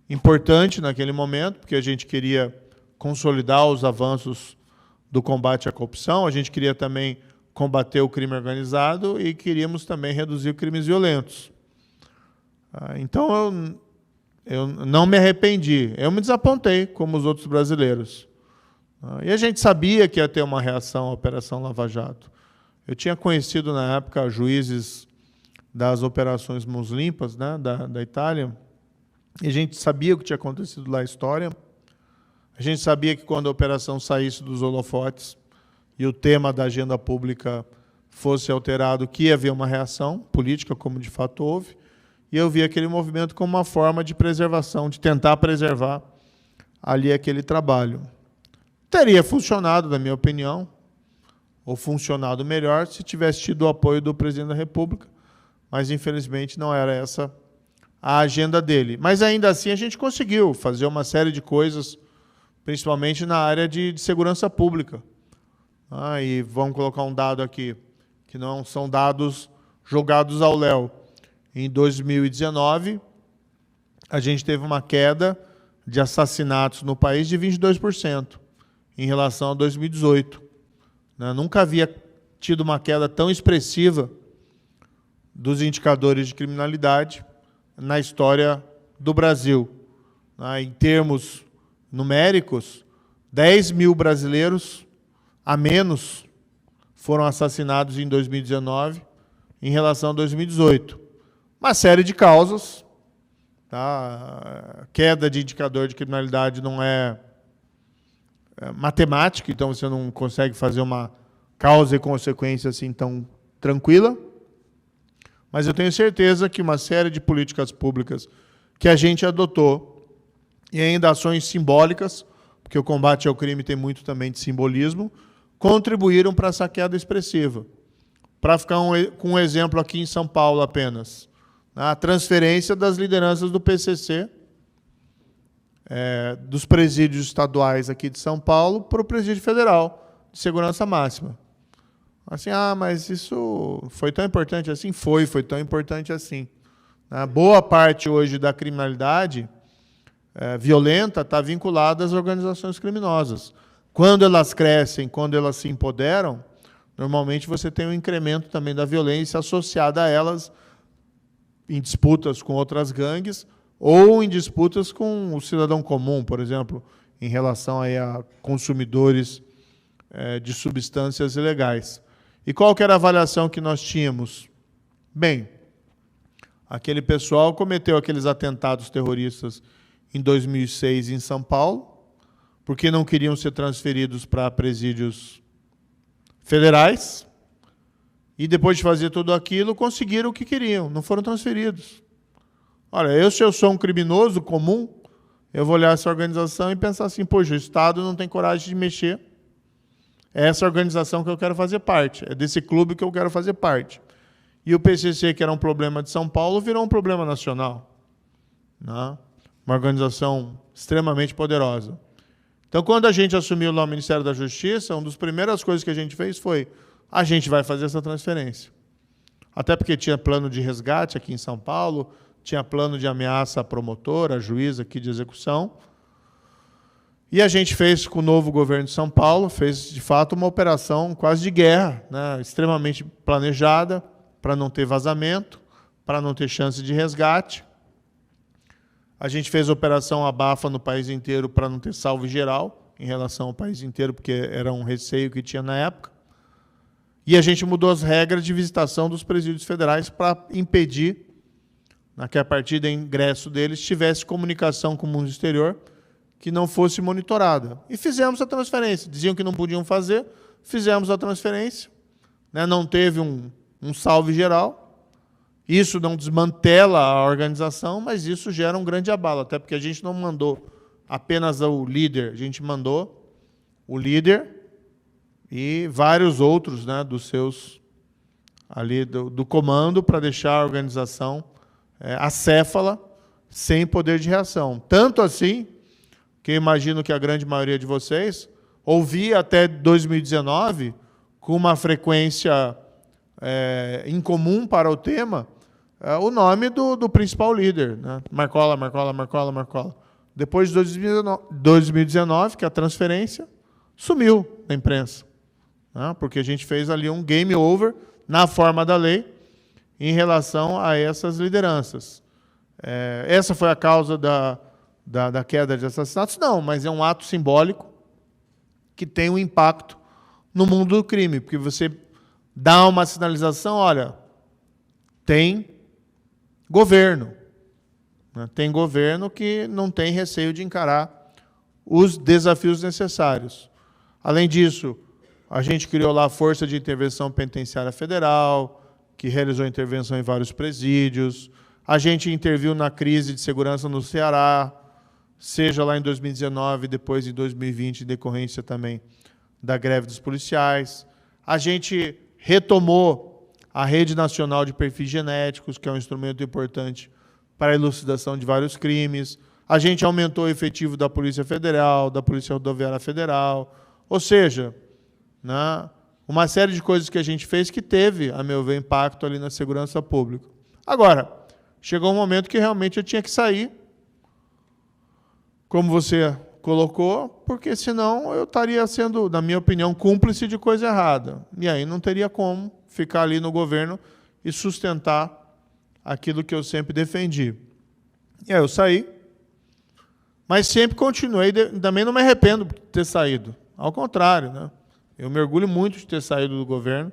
importante naquele momento, porque a gente queria consolidar os avanços do combate à corrupção, a gente queria também combater o crime organizado e queríamos também reduzir crimes violentos. Então, eu não me arrependi, eu me desapontei, como os outros brasileiros. E a gente sabia que ia ter uma reação à Operação Lava Jato. Eu tinha conhecido, na época, juízes das operações Mãos Limpas, né, da Itália, e a gente sabia o que tinha acontecido lá na história. A gente sabia que quando a operação saísse dos holofotes e o tema da agenda pública fosse alterado, que ia haver uma reação política, como de fato houve, e eu vi aquele movimento como uma forma de preservação, de tentar preservar ali aquele trabalho. Teria funcionado, na minha opinião, ou funcionado melhor, se tivesse tido o apoio do presidente da República, mas, infelizmente, não era essa a agenda dele. Mas, ainda assim, a gente conseguiu fazer uma série de coisas, principalmente na área de segurança pública. E vamos colocar um dado aqui, que não são dados jogados ao léu. Em 2019, a gente teve uma queda de assassinatos no país de 22% em relação a 2018. Nunca havia tido uma queda tão expressiva dos indicadores de criminalidade na história do Brasil. Em termos numéricos, 10 mil brasileiros a menos foram assassinados em 2019 em relação a 2018. Uma série de causas. A queda de indicador de criminalidade não é matemática, então você não consegue fazer uma causa e consequência assim tão tranquila, mas eu tenho certeza que uma série de políticas públicas que a gente adotou, e ainda ações simbólicas, porque o combate ao crime tem muito também de simbolismo, contribuíram para essa queda expressiva. Para ficar com um exemplo aqui em São Paulo apenas, a transferência das lideranças do PCC, dos presídios estaduais aqui de São Paulo, para o presídio federal de segurança máxima. Assim, mas isso foi tão importante assim? Foi tão importante assim. Boa parte hoje da criminalidade violenta está vinculada às organizações criminosas. Quando elas crescem, quando elas se empoderam, normalmente você tem um incremento também da violência associada a elas em disputas com outras gangues ou em disputas com o cidadão comum, por exemplo, em relação aí a consumidores de substâncias ilegais. E qual que era a avaliação que nós tínhamos? Bem, aquele pessoal cometeu aqueles atentados terroristas em 2006 em São Paulo, porque não queriam ser transferidos para presídios federais, e depois de fazer tudo aquilo, conseguiram o que queriam, não foram transferidos. Olha, se eu sou um criminoso comum, eu vou olhar essa organização e pensar assim, poxa, o Estado não tem coragem de mexer, é essa organização que eu quero fazer parte, é desse clube que eu quero fazer parte. E o PCC, que era um problema de São Paulo, virou um problema nacional, né? Uma organização extremamente poderosa. Então, quando a gente assumiu lá o Ministério da Justiça, uma das primeiras coisas que a gente fez foi a gente vai fazer essa transferência. Até porque tinha plano de resgate aqui em São Paulo, tinha plano de ameaça à promotora, à juíza aqui de execução. E a gente fez com o novo governo de São Paulo, fez, de fato, uma operação quase de guerra, né, extremamente planejada, para não ter vazamento, para não ter chance de resgate. A gente fez a operação Abafa no país inteiro para não ter salvo geral em relação ao país inteiro, porque era um receio que tinha na época. E a gente mudou as regras de visitação dos presídios federais para impedir que a partir do ingresso deles tivesse comunicação com o mundo exterior que não fosse monitorada. E fizemos a transferência. Diziam que não podiam fazer, fizemos a transferência. Não teve um salve geral. Isso não desmantela a organização, mas isso gera um grande abalo, até porque a gente não mandou apenas o líder, a gente mandou o líder e vários outros, dos seus ali do comando, para deixar a organização acéfala, sem poder de reação. Tanto assim, que eu imagino que a grande maioria de vocês ouvia até 2019, com uma frequência incomum para o tema, o nome do principal líder, Marcola. Depois de 2019, que a transferência sumiu da imprensa, porque a gente fez ali um game over na forma da lei em relação a essas lideranças. Essa foi a causa da queda de assassinatos? Não, mas é um ato simbólico que tem um impacto no mundo do crime, porque você dá uma sinalização, olha, tem governo. Tem governo que não tem receio de encarar os desafios necessários. Além disso, a gente criou lá a Força de Intervenção Penitenciária Federal, que realizou intervenção em vários presídios. A gente interviu na crise de segurança no Ceará, seja lá em 2019, depois em 2020, em decorrência também da greve dos policiais. A gente retomou a Rede Nacional de Perfis Genéticos, que é um instrumento importante para a elucidação de vários crimes. A gente aumentou o efetivo da Polícia Federal, da Polícia Rodoviária Federal. Ou seja, uma série de coisas que a gente fez que teve, a meu ver, impacto ali na segurança pública. Agora, chegou um momento que realmente eu tinha que sair, como você colocou, porque senão eu estaria sendo, na minha opinião, cúmplice de coisa errada. E aí não teria como ficar ali no governo e sustentar aquilo que eu sempre defendi. E aí eu saí, mas sempre continuei, também não me arrependo de ter saído. Ao contrário, eu me orgulho muito de ter saído do governo.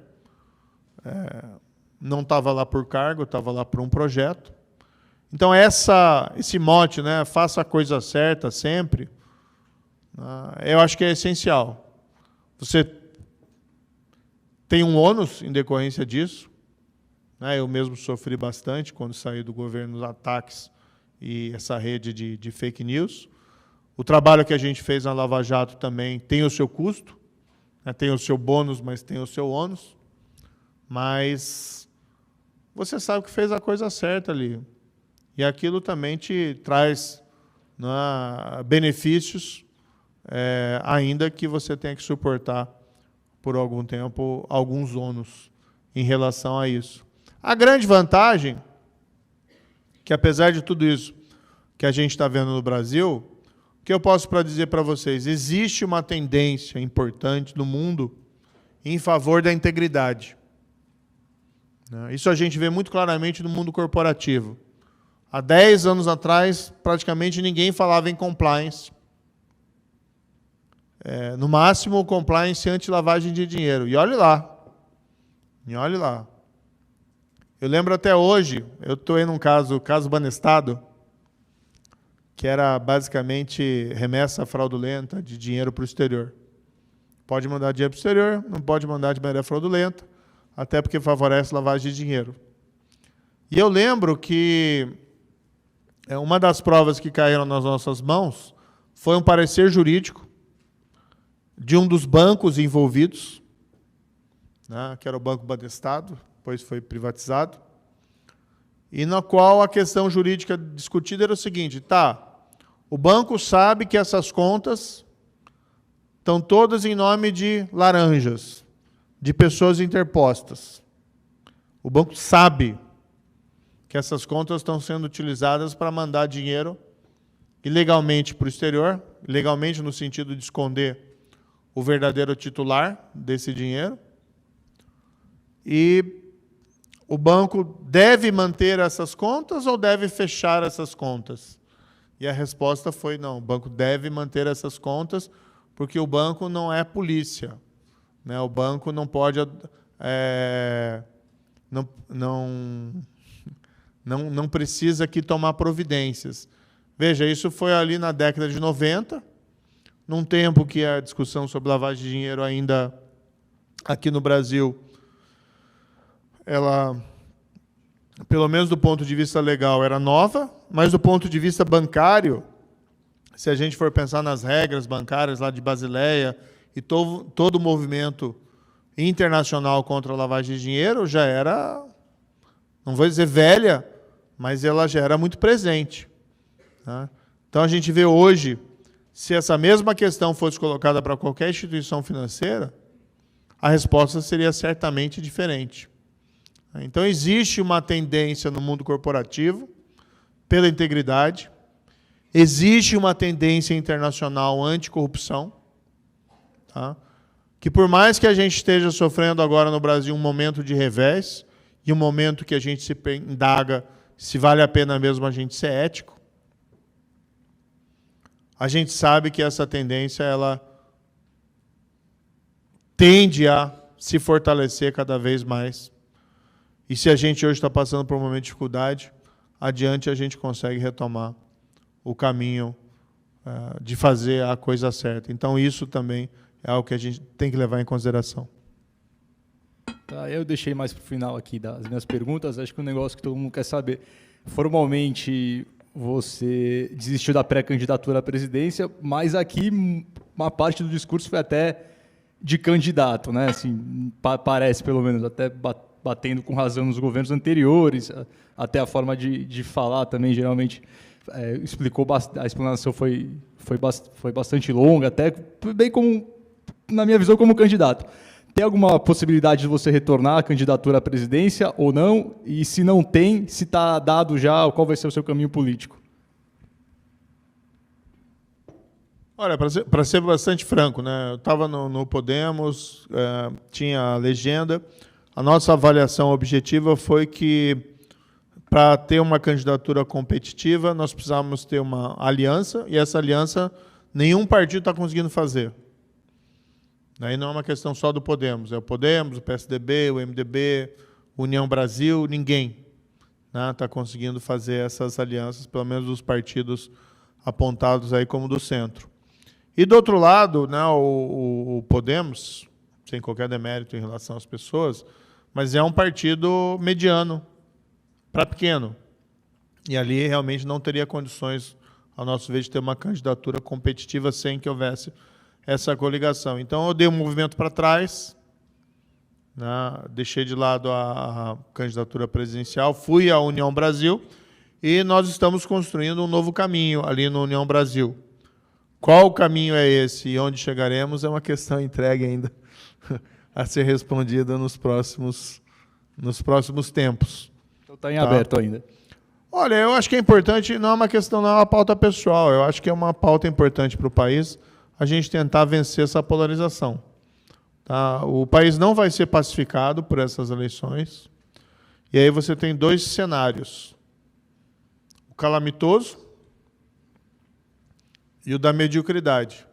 Não estava lá por cargo, estava lá por um projeto. Então, esse mote, faça a coisa certa sempre, eu acho que é essencial. Você tem um ônus em decorrência disso, né? Eu mesmo sofri bastante quando saí do governo, os ataques e essa rede de fake news. O trabalho que a gente fez na Lava Jato também tem o seu custo, né? Tem o seu bônus, mas tem o seu ônus. Mas você sabe que fez a coisa certa ali. E aquilo também te traz, né, benefícios, ainda que você tenha que suportar por algum tempo alguns ônus em relação a isso. A grande vantagem, que apesar de tudo isso que a gente está vendo no Brasil, o que eu posso dizer para vocês? Existe uma tendência importante no mundo em favor da integridade. Isso a gente vê muito claramente no mundo corporativo. Há 10 anos atrás, praticamente ninguém falava em compliance. No máximo, compliance anti-lavagem de dinheiro. E olhe lá. E olhe lá. Eu lembro até hoje, eu estou em um caso Banestado, que era basicamente remessa fraudulenta de dinheiro para o exterior. Pode mandar dinheiro para o exterior, não pode mandar de maneira fraudulenta, até porque favorece lavagem de dinheiro. E eu lembro que uma das provas que caíram nas nossas mãos foi um parecer jurídico de um dos bancos envolvidos, né, que era o Banco Banestado, depois foi privatizado, e na qual a questão jurídica discutida era o seguinte: o banco sabe que essas contas estão todas em nome de laranjas, de pessoas interpostas. O banco sabe que essas contas estão sendo utilizadas para mandar dinheiro ilegalmente para o exterior, ilegalmente no sentido de esconder o verdadeiro titular desse dinheiro. E o banco deve manter essas contas ou deve fechar essas contas? E a resposta foi não, o banco deve manter essas contas porque o banco não é polícia, né? O banco não pode... Não precisa aqui tomar providências. Veja, isso foi ali na década de 90, num tempo que a discussão sobre lavagem de dinheiro ainda aqui no Brasil, ela, pelo menos do ponto de vista legal, era nova, mas do ponto de vista bancário, se a gente for pensar nas regras bancárias lá de Basileia e todo o movimento internacional contra a lavagem de dinheiro, já era, não vou dizer velha, mas ela já era muito presente, né? Então a gente vê hoje, se essa mesma questão fosse colocada para qualquer instituição financeira, a resposta seria certamente diferente. Então existe uma tendência no mundo corporativo pela integridade, existe uma tendência internacional anticorrupção, tá? Que por mais que a gente esteja sofrendo agora no Brasil um momento de revés, e um momento que a gente se indaga se vale a pena mesmo a gente ser ético, a gente sabe que essa tendência ela tende a se fortalecer cada vez mais. E se a gente hoje está passando por um momento de dificuldade, adiante a gente consegue retomar o caminho de fazer a coisa certa. Então, isso também é algo que a gente tem que levar em consideração. Tá, eu deixei mais para o final aqui das minhas perguntas. Acho que um negócio que todo mundo quer saber. Formalmente, você desistiu da pré-candidatura à presidência, mas aqui uma parte do discurso foi até de candidato, né? Assim, parece, pelo menos, até batendo com razão nos governos anteriores, até a forma de falar também, geralmente, explicou a explanação foi bastante longa, até bem como, na minha visão, como candidato. Tem alguma possibilidade de você retornar à candidatura à presidência ou não? E se não tem, se está dado já, qual vai ser o seu caminho político? Olha, para ser bastante franco, né? Eu estava no Podemos, tinha a legenda. A nossa avaliação objetiva foi que, para ter uma candidatura competitiva, nós precisávamos ter uma aliança, e essa aliança nenhum partido está conseguindo fazer. Aí não é uma questão só do Podemos, é o Podemos, o PSDB, o MDB, União Brasil, ninguém está conseguindo fazer essas alianças, pelo menos os partidos apontados aí como do centro. E do outro lado, né, o Podemos, sem qualquer demérito em relação às pessoas, mas é um partido mediano para pequeno. E ali realmente não teria condições, ao nosso ver, de ter uma candidatura competitiva sem que houvesse essa coligação. Então, eu dei um movimento para trás, né, deixei de lado a candidatura presidencial, fui à União Brasil, e nós estamos construindo um novo caminho ali no União Brasil. Qual o caminho é esse e onde chegaremos é uma questão entregue ainda a ser respondida nos próximos tempos. Então está em aberto ainda. Olha, eu acho que é importante, não é uma questão, não é uma pauta pessoal, eu acho que é uma pauta importante para o país a gente tentar vencer essa polarização. Tá? O país não vai ser pacificado por essas eleições, e aí você tem dois cenários. O calamitoso e o da mediocridade.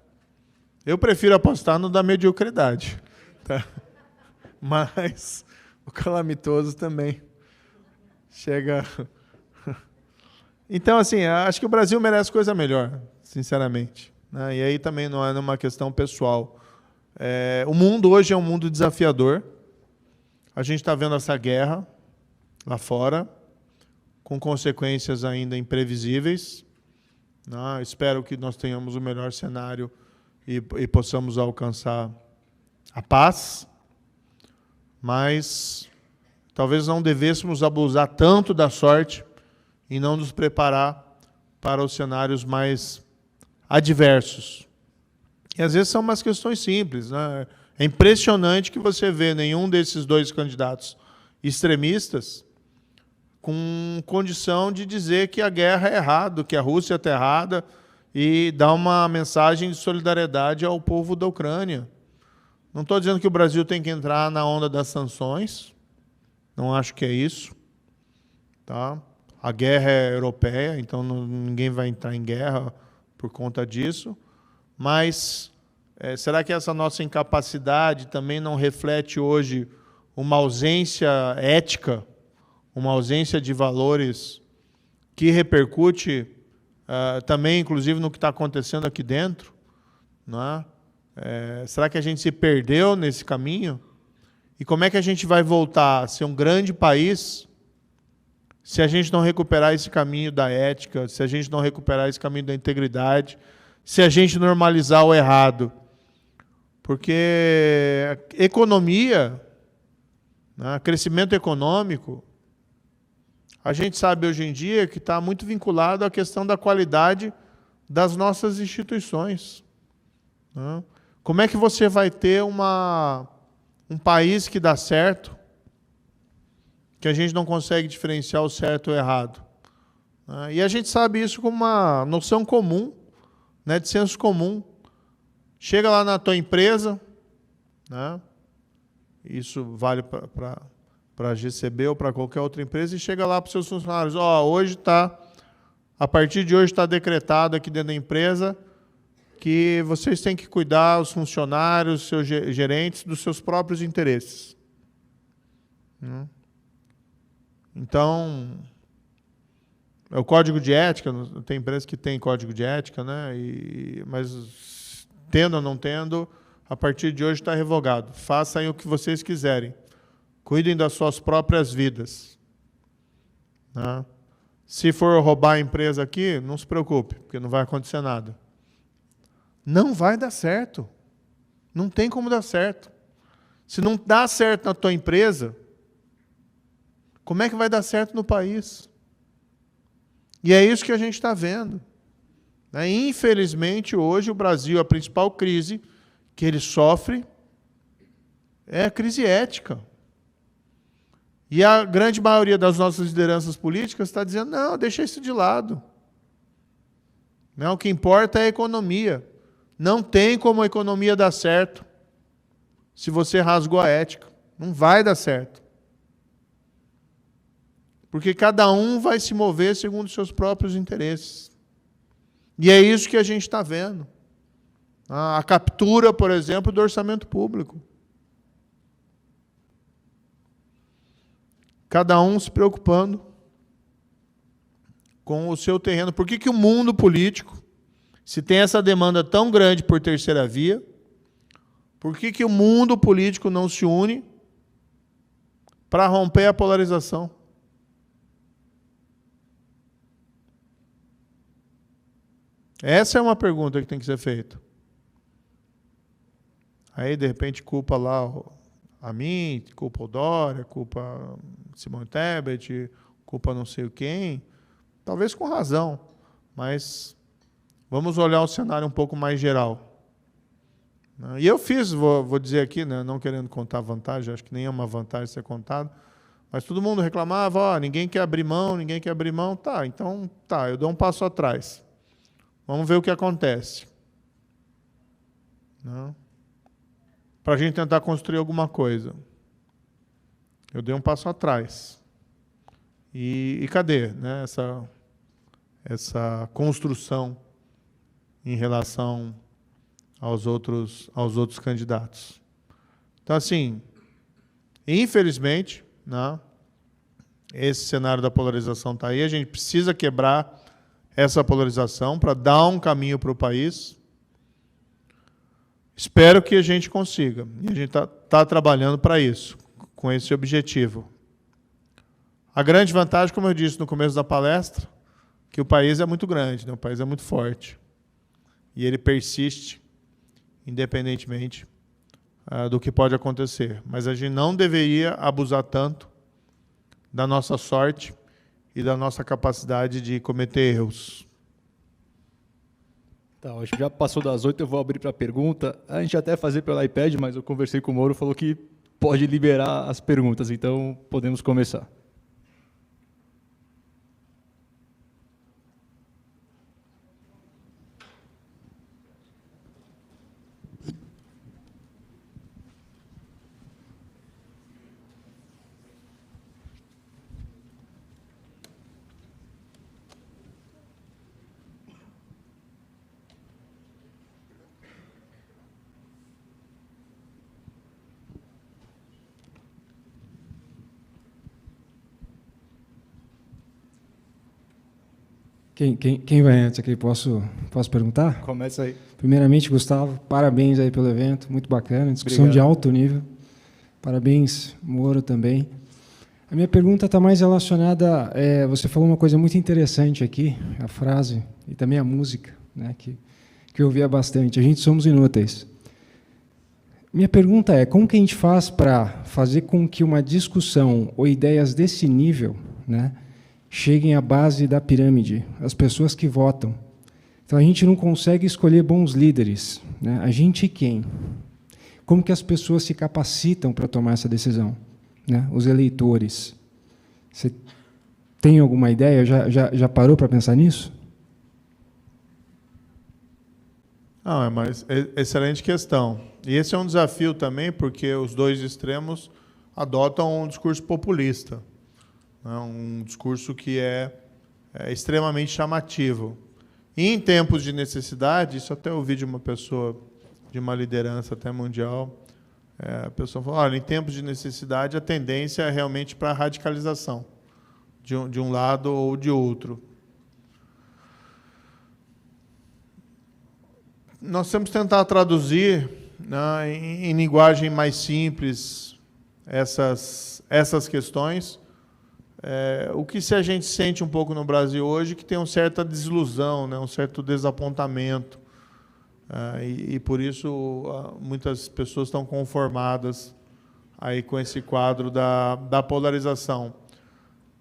Eu prefiro apostar no da mediocridade. Tá? Mas o calamitoso também chega... Então, assim, acho que o Brasil merece coisa melhor, sinceramente. Né? E aí também não é uma questão pessoal. O mundo hoje é um mundo desafiador. A gente está vendo essa guerra lá fora, com consequências ainda imprevisíveis. Né? Espero que nós tenhamos o melhor cenário e possamos alcançar a paz. Mas talvez não devêssemos abusar tanto da sorte e não nos preparar para os cenários mais adversos. E às vezes são umas questões simples. Né? É impressionante que você vê nenhum desses dois candidatos extremistas com condição de dizer que a guerra é errada, que a Rússia está errada, e dar uma mensagem de solidariedade ao povo da Ucrânia. Não estou dizendo que o Brasil tem que entrar na onda das sanções, não acho que é isso. Tá? A guerra é europeia, então ninguém vai entrar em guerra por conta disso. Mas será que essa nossa incapacidade também não reflete hoje uma ausência ética, uma ausência de valores que repercute também, inclusive, no que está acontecendo aqui dentro? Não é? Será que a gente se perdeu nesse caminho? E como é que a gente vai voltar a ser um grande país se a gente não recuperar esse caminho da ética, se a gente não recuperar esse caminho da integridade, se a gente normalizar o errado? Porque economia, né, crescimento econômico, a gente sabe hoje em dia que está muito vinculado à questão da qualidade das nossas instituições. Né? Como é que você vai ter um país que dá certo, que a gente não consegue diferenciar o certo ou o errado? Né? E a gente sabe isso como uma noção comum, né, de senso comum. Chega lá na tua empresa, né, isso vale para a GCB ou para qualquer outra empresa, e chega lá para os seus funcionários, a partir de hoje está decretado aqui dentro da empresa que vocês têm que cuidar, os funcionários, os seus gerentes, dos seus próprios interesses. Então, é o código de ética, tem empresas que têm código de ética, né? Mas, tendo ou não tendo, a partir de hoje está revogado. Façam aí o que vocês quiserem. Cuidem das suas próprias vidas. Né? Se for roubar a empresa aqui, não se preocupe, porque não vai acontecer nada. Não vai dar certo. Não tem como dar certo. Se não dá certo na tua empresa, como é que vai dar certo no país? E é isso que a gente está vendo. Né? Infelizmente, hoje, o Brasil, a principal crise que ele sofre é a crise ética. E a grande maioria das nossas lideranças políticas está dizendo, não, deixa isso de lado. Não, o que importa é a economia. Não tem como a economia dar certo se você rasgou a ética. Não vai dar certo. Porque cada um vai se mover segundo os seus próprios interesses. E é isso que a gente está vendo. A captura, por exemplo, do orçamento público. Cada um se preocupando com o seu terreno. Por que o mundo político, se tem essa demanda tão grande por terceira via, Por que o mundo político não se une para romper a polarização? Essa é uma pergunta que tem que ser feita. Aí, de repente, culpa lá a mim, culpa o Dória, culpa Simone Tebet, culpa não sei quem. Talvez com razão, mas vamos olhar o cenário um pouco mais geral. E eu fiz, vou dizer aqui, né, não querendo contar vantagem, acho que nem é uma vantagem ser contado, mas todo mundo reclamava, ninguém quer abrir mão, ninguém quer abrir mão. Tá, então, eu dou um passo atrás. Vamos ver o que acontece. Para a gente tentar construir alguma coisa. Eu dei um passo atrás. E cadê, né, essa construção em relação aos outros candidatos? Então, assim, infelizmente, né, esse cenário da polarização está aí. A gente precisa quebrar essa polarização para dar um caminho para o país. Espero que a gente consiga. E a gente está trabalhando para isso, com esse objetivo. A grande vantagem, como eu disse no começo da palestra, que o país é muito grande, né? O país é muito forte. E ele persiste, independentemente do que pode acontecer. Mas a gente não deveria abusar tanto da nossa sorte e da nossa capacidade de cometer erros. Tá, acho que já passou das 8, eu vou abrir para pergunta. A gente até fazer pelo iPad, mas eu conversei com o Moro, falou que pode liberar as perguntas, então podemos começar. Quem vai antes aqui? Posso perguntar? Começa aí. Primeiramente, Gustavo, parabéns aí pelo evento, muito bacana, discussão Obrigado. De alto nível. Parabéns, Moro, também. A minha pergunta está mais relacionada, você falou uma coisa muito interessante aqui, a frase, e também a música, né, que eu ouvia bastante, a gente somos inúteis. Minha pergunta é, como que a gente faz para fazer com que uma discussão ou ideias desse nível, né, cheguem à base da pirâmide, as pessoas que votam? Então, a gente não consegue escolher bons líderes, né? A gente quem? Como que as pessoas se capacitam para tomar essa decisão, né? Os eleitores. Você tem alguma ideia? Já parou para pensar nisso? Não, mas excelente questão. E esse é um desafio também, porque os dois extremos adotam um discurso populista, um discurso que é extremamente chamativo. E em tempos de necessidade, isso até ouvi de uma pessoa, de uma liderança até mundial, a pessoa falou, olha, em tempos de necessidade, a tendência é realmente para a radicalização, de um lado ou de outro. Nós temos que tentar traduzir, né, em linguagem mais simples essas questões. O que se a gente sente um pouco no Brasil hoje, que tem uma certa desilusão, né, um certo desapontamento, e por isso muitas pessoas estão conformadas aí com esse quadro da polarização.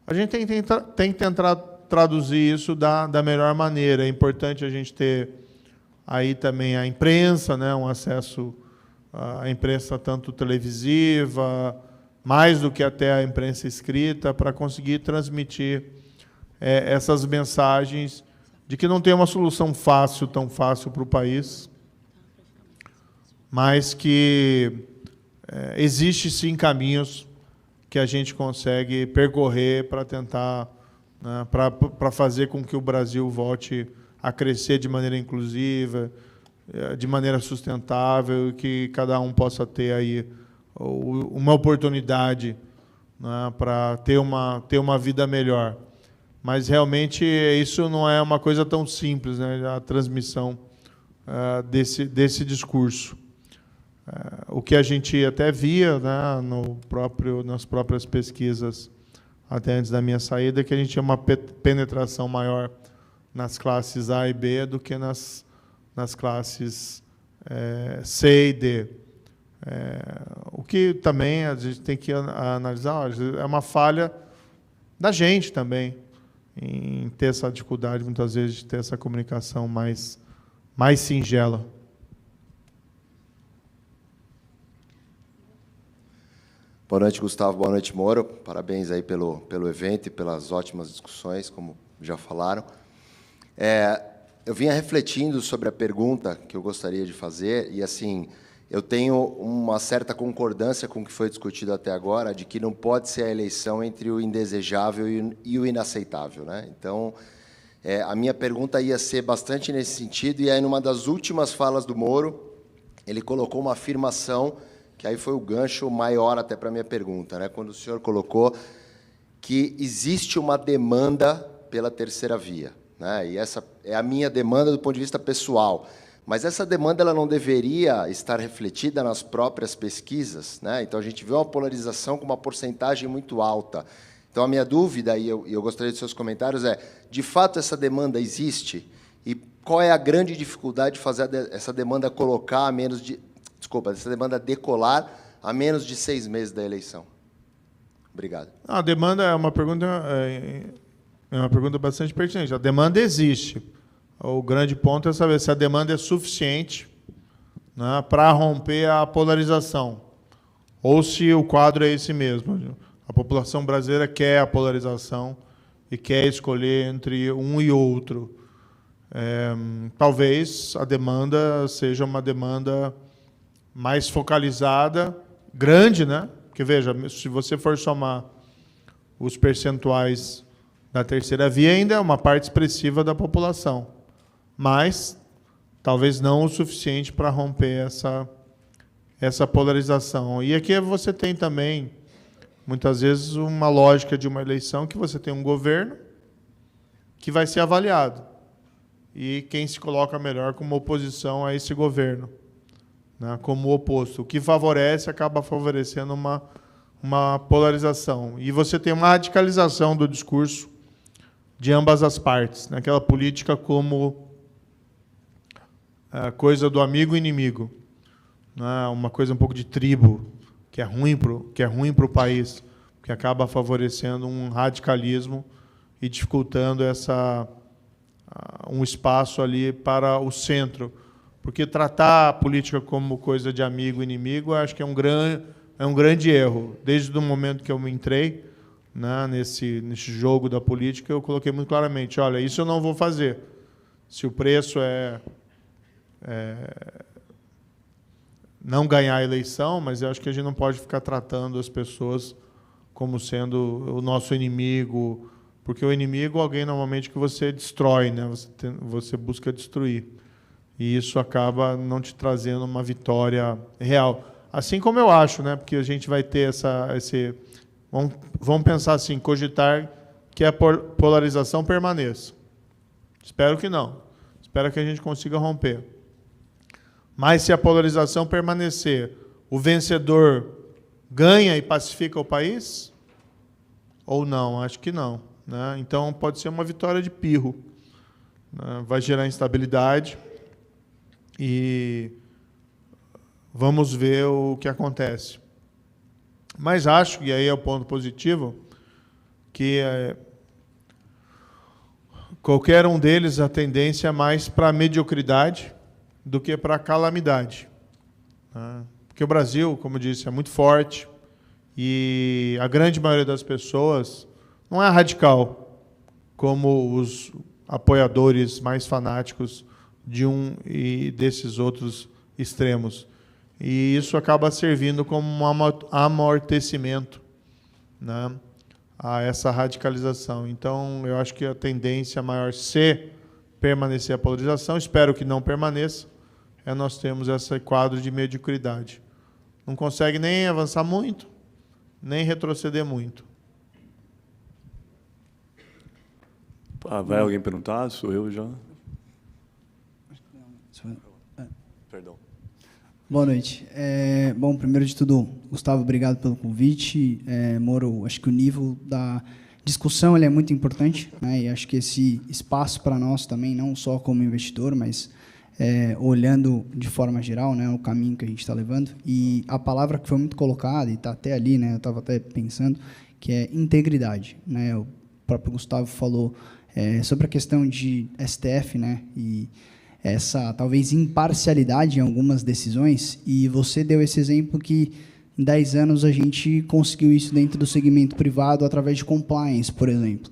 A gente tem que tentar traduzir isso da melhor maneira. É importante a gente ter aí também a imprensa, né, um acesso à imprensa tanto televisiva, mais do que até a imprensa escrita, para conseguir transmitir essas mensagens de que não tem uma solução tão fácil para o país, mas que existe sim caminhos que a gente consegue percorrer para tentar, né, para fazer com que o Brasil volte a crescer de maneira inclusiva, de maneira sustentável, e que cada um possa ter aí uma oportunidade, né, para ter uma vida melhor. Mas, realmente, isso não é uma coisa tão simples, né, a transmissão desse discurso. O que a gente até via, né, nas próprias pesquisas, até antes da minha saída, que a gente tinha uma penetração maior nas classes A e B do que nas classes C e D. O que também a gente tem que analisar, é uma falha da gente também, em ter essa dificuldade, muitas vezes, de ter essa comunicação mais singela. Boa noite, Gustavo. Boa noite, Moro. Parabéns aí pelo evento e pelas ótimas discussões, como já falaram. Eu vinha refletindo sobre a pergunta que eu gostaria de fazer e, assim, eu tenho uma certa concordância com o que foi discutido até agora, de que não pode ser a eleição entre o indesejável e o inaceitável, né? Então, a minha pergunta ia ser bastante nesse sentido, e aí, numa das últimas falas do Moro, ele colocou uma afirmação, que aí foi o gancho maior até para a minha pergunta, né? Quando o senhor colocou que existe uma demanda pela terceira via, né? E essa é a minha demanda do ponto de vista pessoal. Mas essa demanda ela não deveria estar refletida nas próprias pesquisas, né? Então, a gente vê uma polarização com uma porcentagem muito alta. Então, a minha dúvida, e eu gostaria de seus comentários, de fato, essa demanda existe? E qual é a grande dificuldade de fazer essa demanda colocar a menos de... Desculpa, essa demanda decolar a menos de 6 meses da eleição? Obrigado. A demanda é uma pergunta bastante pertinente. A demanda existe. O grande ponto é saber se a demanda é suficiente, né, para romper a polarização, ou se o quadro é esse mesmo. A população brasileira quer a polarização e quer escolher entre um e outro. Talvez a demanda seja uma demanda mais focalizada, grande, né? Porque, veja, se você for somar os percentuais da terceira via, ainda é uma parte expressiva da população, mas talvez não o suficiente para romper essa polarização. E aqui você tem também, muitas vezes, uma lógica de uma eleição que você tem um governo que vai ser avaliado, e quem se coloca melhor como oposição a esse governo, né, como o oposto. O que favorece acaba favorecendo uma polarização. E você tem uma radicalização do discurso de ambas as partes, né, aquela política como coisa do amigo e inimigo, né, uma coisa um pouco de tribo, que é ruim para o país, que acaba favorecendo um radicalismo e dificultando um espaço ali para o centro. Porque tratar a política como coisa de amigo e inimigo, acho que é um grande erro. Desde o momento que eu me entrei, né, nesse jogo da política, eu coloquei muito claramente, olha, isso eu não vou fazer. Se o preço não ganhar a eleição, mas eu acho que a gente não pode ficar tratando as pessoas como sendo o nosso inimigo, porque o inimigo é alguém normalmente que você destrói, né? Você busca destruir. E isso acaba não te trazendo uma vitória real. Assim como eu acho, né? Porque a gente vai ter vamos pensar assim, cogitar que a polarização permaneça. Espero que não. Espero que a gente consiga romper. Mas se a polarização permanecer, o vencedor ganha e pacifica o país? Ou não? Acho que não, né? Então, pode ser uma vitória de pirro, né? Vai gerar instabilidade e vamos ver o que acontece. Mas acho, e aí é o ponto positivo, que qualquer um deles, a tendência é mais para a mediocridade do que para a calamidade, né? Porque o Brasil, como eu disse, é muito forte e a grande maioria das pessoas não é radical, como os apoiadores mais fanáticos de um e desses outros extremos. E isso acaba servindo como um amortecimento, né, a essa radicalização. Então, eu acho que a tendência maior, se permanecer a polarização, espero que não permaneça, nós temos esse quadro de mediocridade. Não consegue nem avançar muito, nem retroceder muito. Vai alguém perguntar? Sou eu já? Perdão. Boa noite. Bom, primeiro de tudo, Gustavo, obrigado pelo convite. Moro, acho que o nível da discussão ele é muito importante, né? E acho que esse espaço para nós também, não só como investidor, mas olhando de forma geral, né, o caminho que a gente está levando. E a palavra que foi muito colocada, e está até ali, né, eu estava até pensando, que é integridade, né? O próprio Gustavo falou sobre a questão de STF, né, e essa talvez imparcialidade em algumas decisões, e você deu esse exemplo que em 10 anos a gente conseguiu isso dentro do segmento privado através de compliance, por exemplo.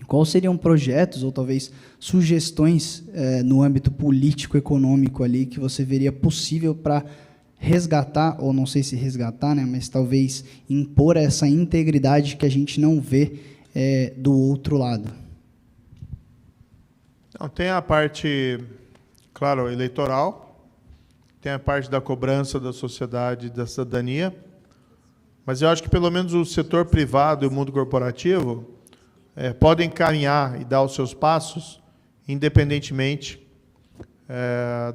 Quais seriam projetos ou talvez sugestões no âmbito político-econômico ali que você veria possível para resgatar, ou não sei se resgatar, né, mas talvez impor essa integridade que a gente não vê do outro lado? Não, tem a parte, claro, eleitoral, tem a parte da cobrança da sociedade e da cidadania, mas eu acho que pelo menos o setor privado e o mundo corporativo podem caminhar e dar os seus passos, independentemente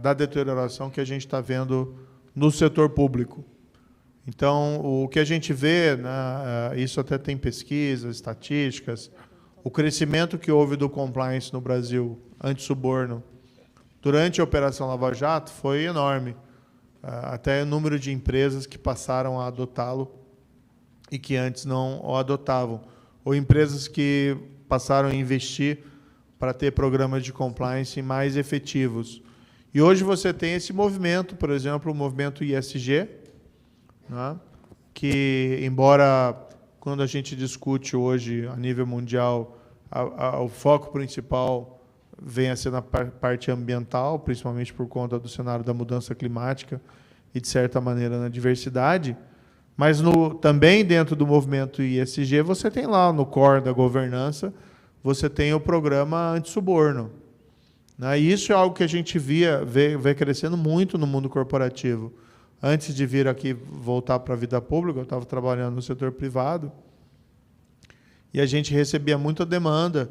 da deterioração que a gente está vendo no setor público. Então, o que a gente vê, né, isso até tem pesquisas, estatísticas, o crescimento que houve do compliance no Brasil, anti-suborno, durante a Operação Lava Jato, foi enorme. Até o número de empresas que passaram a adotá-lo e que antes não o adotavam. Ou empresas que passaram a investir para ter programas de compliance mais efetivos. E hoje você tem esse movimento, por exemplo, o movimento ISG, né, que, embora quando a gente discute hoje a nível mundial, o foco principal venha a ser na parte ambiental, principalmente por conta do cenário da mudança climática e, de certa maneira, na diversidade, mas também dentro do movimento ISG, você tem lá no core da governança, você tem o programa anti-suborno. Né? E isso é algo que a gente vê crescendo muito no mundo corporativo. Antes de vir aqui voltar para a vida pública, eu estava trabalhando no setor privado, e a gente recebia muita demanda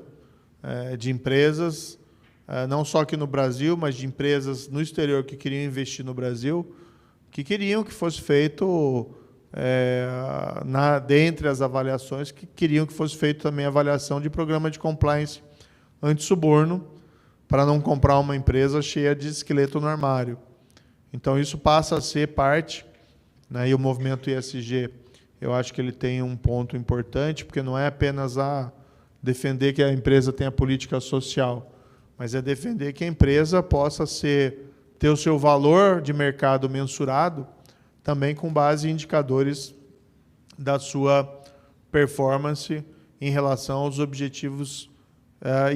de empresas, não só aqui no Brasil, mas de empresas no exterior que queriam investir no Brasil, que queriam que fosse feito, dentre as avaliações, que queriam que fosse feito também a avaliação de programa de compliance anti-suborno, para não comprar uma empresa cheia de esqueleto no armário. Então, isso passa a ser parte, né, e o movimento ISG, eu acho que ele tem um ponto importante, porque não é apenas defender que a empresa tenha política social, mas é defender que a empresa possa ter o seu valor de mercado mensurado, também com base em indicadores da sua performance em relação aos objetivos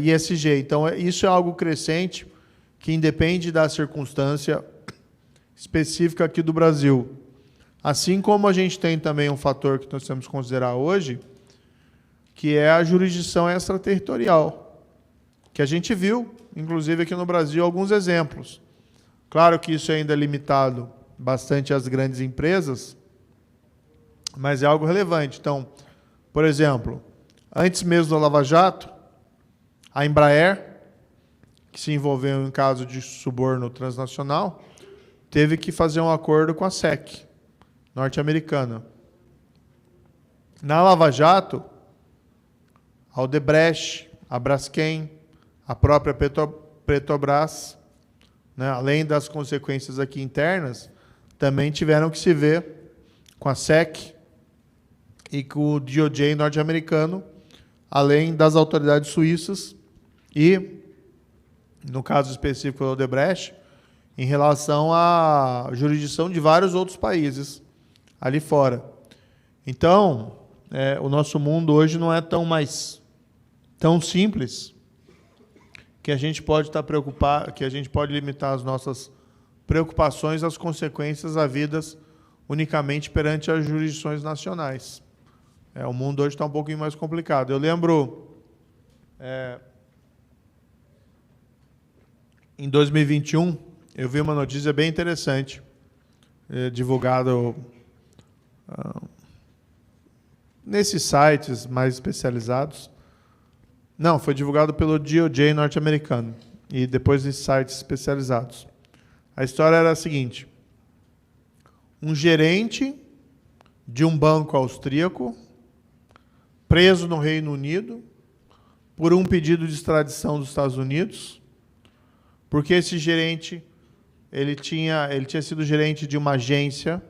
ISG. Então, isso é algo crescente, que independe da circunstância específica aqui do Brasil. Assim como a gente tem também um fator que nós temos que considerar hoje, que é a jurisdição extraterritorial, que a gente viu, inclusive aqui no Brasil, alguns exemplos. Claro que isso ainda é limitado bastante às grandes empresas, mas é algo relevante. Então, por exemplo, antes mesmo da Lava Jato, a Embraer, que se envolveu em caso de suborno transnacional, teve que fazer um acordo com a SEC, norte-americana. Na Lava Jato, a Odebrecht, a Braskem, a própria Petrobras, né, além das consequências aqui internas, também tiveram que se ver com a SEC e com o DOJ norte-americano, além das autoridades suíças e, no caso específico da Odebrecht, em relação à jurisdição de vários outros países ali fora. Então, o nosso mundo hoje não é tão simples que a gente pode estar preocupado, que a gente pode limitar as nossas preocupações às consequências havidas unicamente perante as jurisdições nacionais. O mundo hoje está um pouquinho mais complicado. Eu lembro, em 2021, eu vi uma notícia bem interessante, divulgada nesses sites mais especializados. Não, foi divulgado pelo DOJ norte-americano e depois nesses sites especializados. A história era a seguinte: um gerente de um banco austríaco preso no Reino Unido por um pedido de extradição dos Estados Unidos, porque esse gerente ele tinha sido gerente de uma agência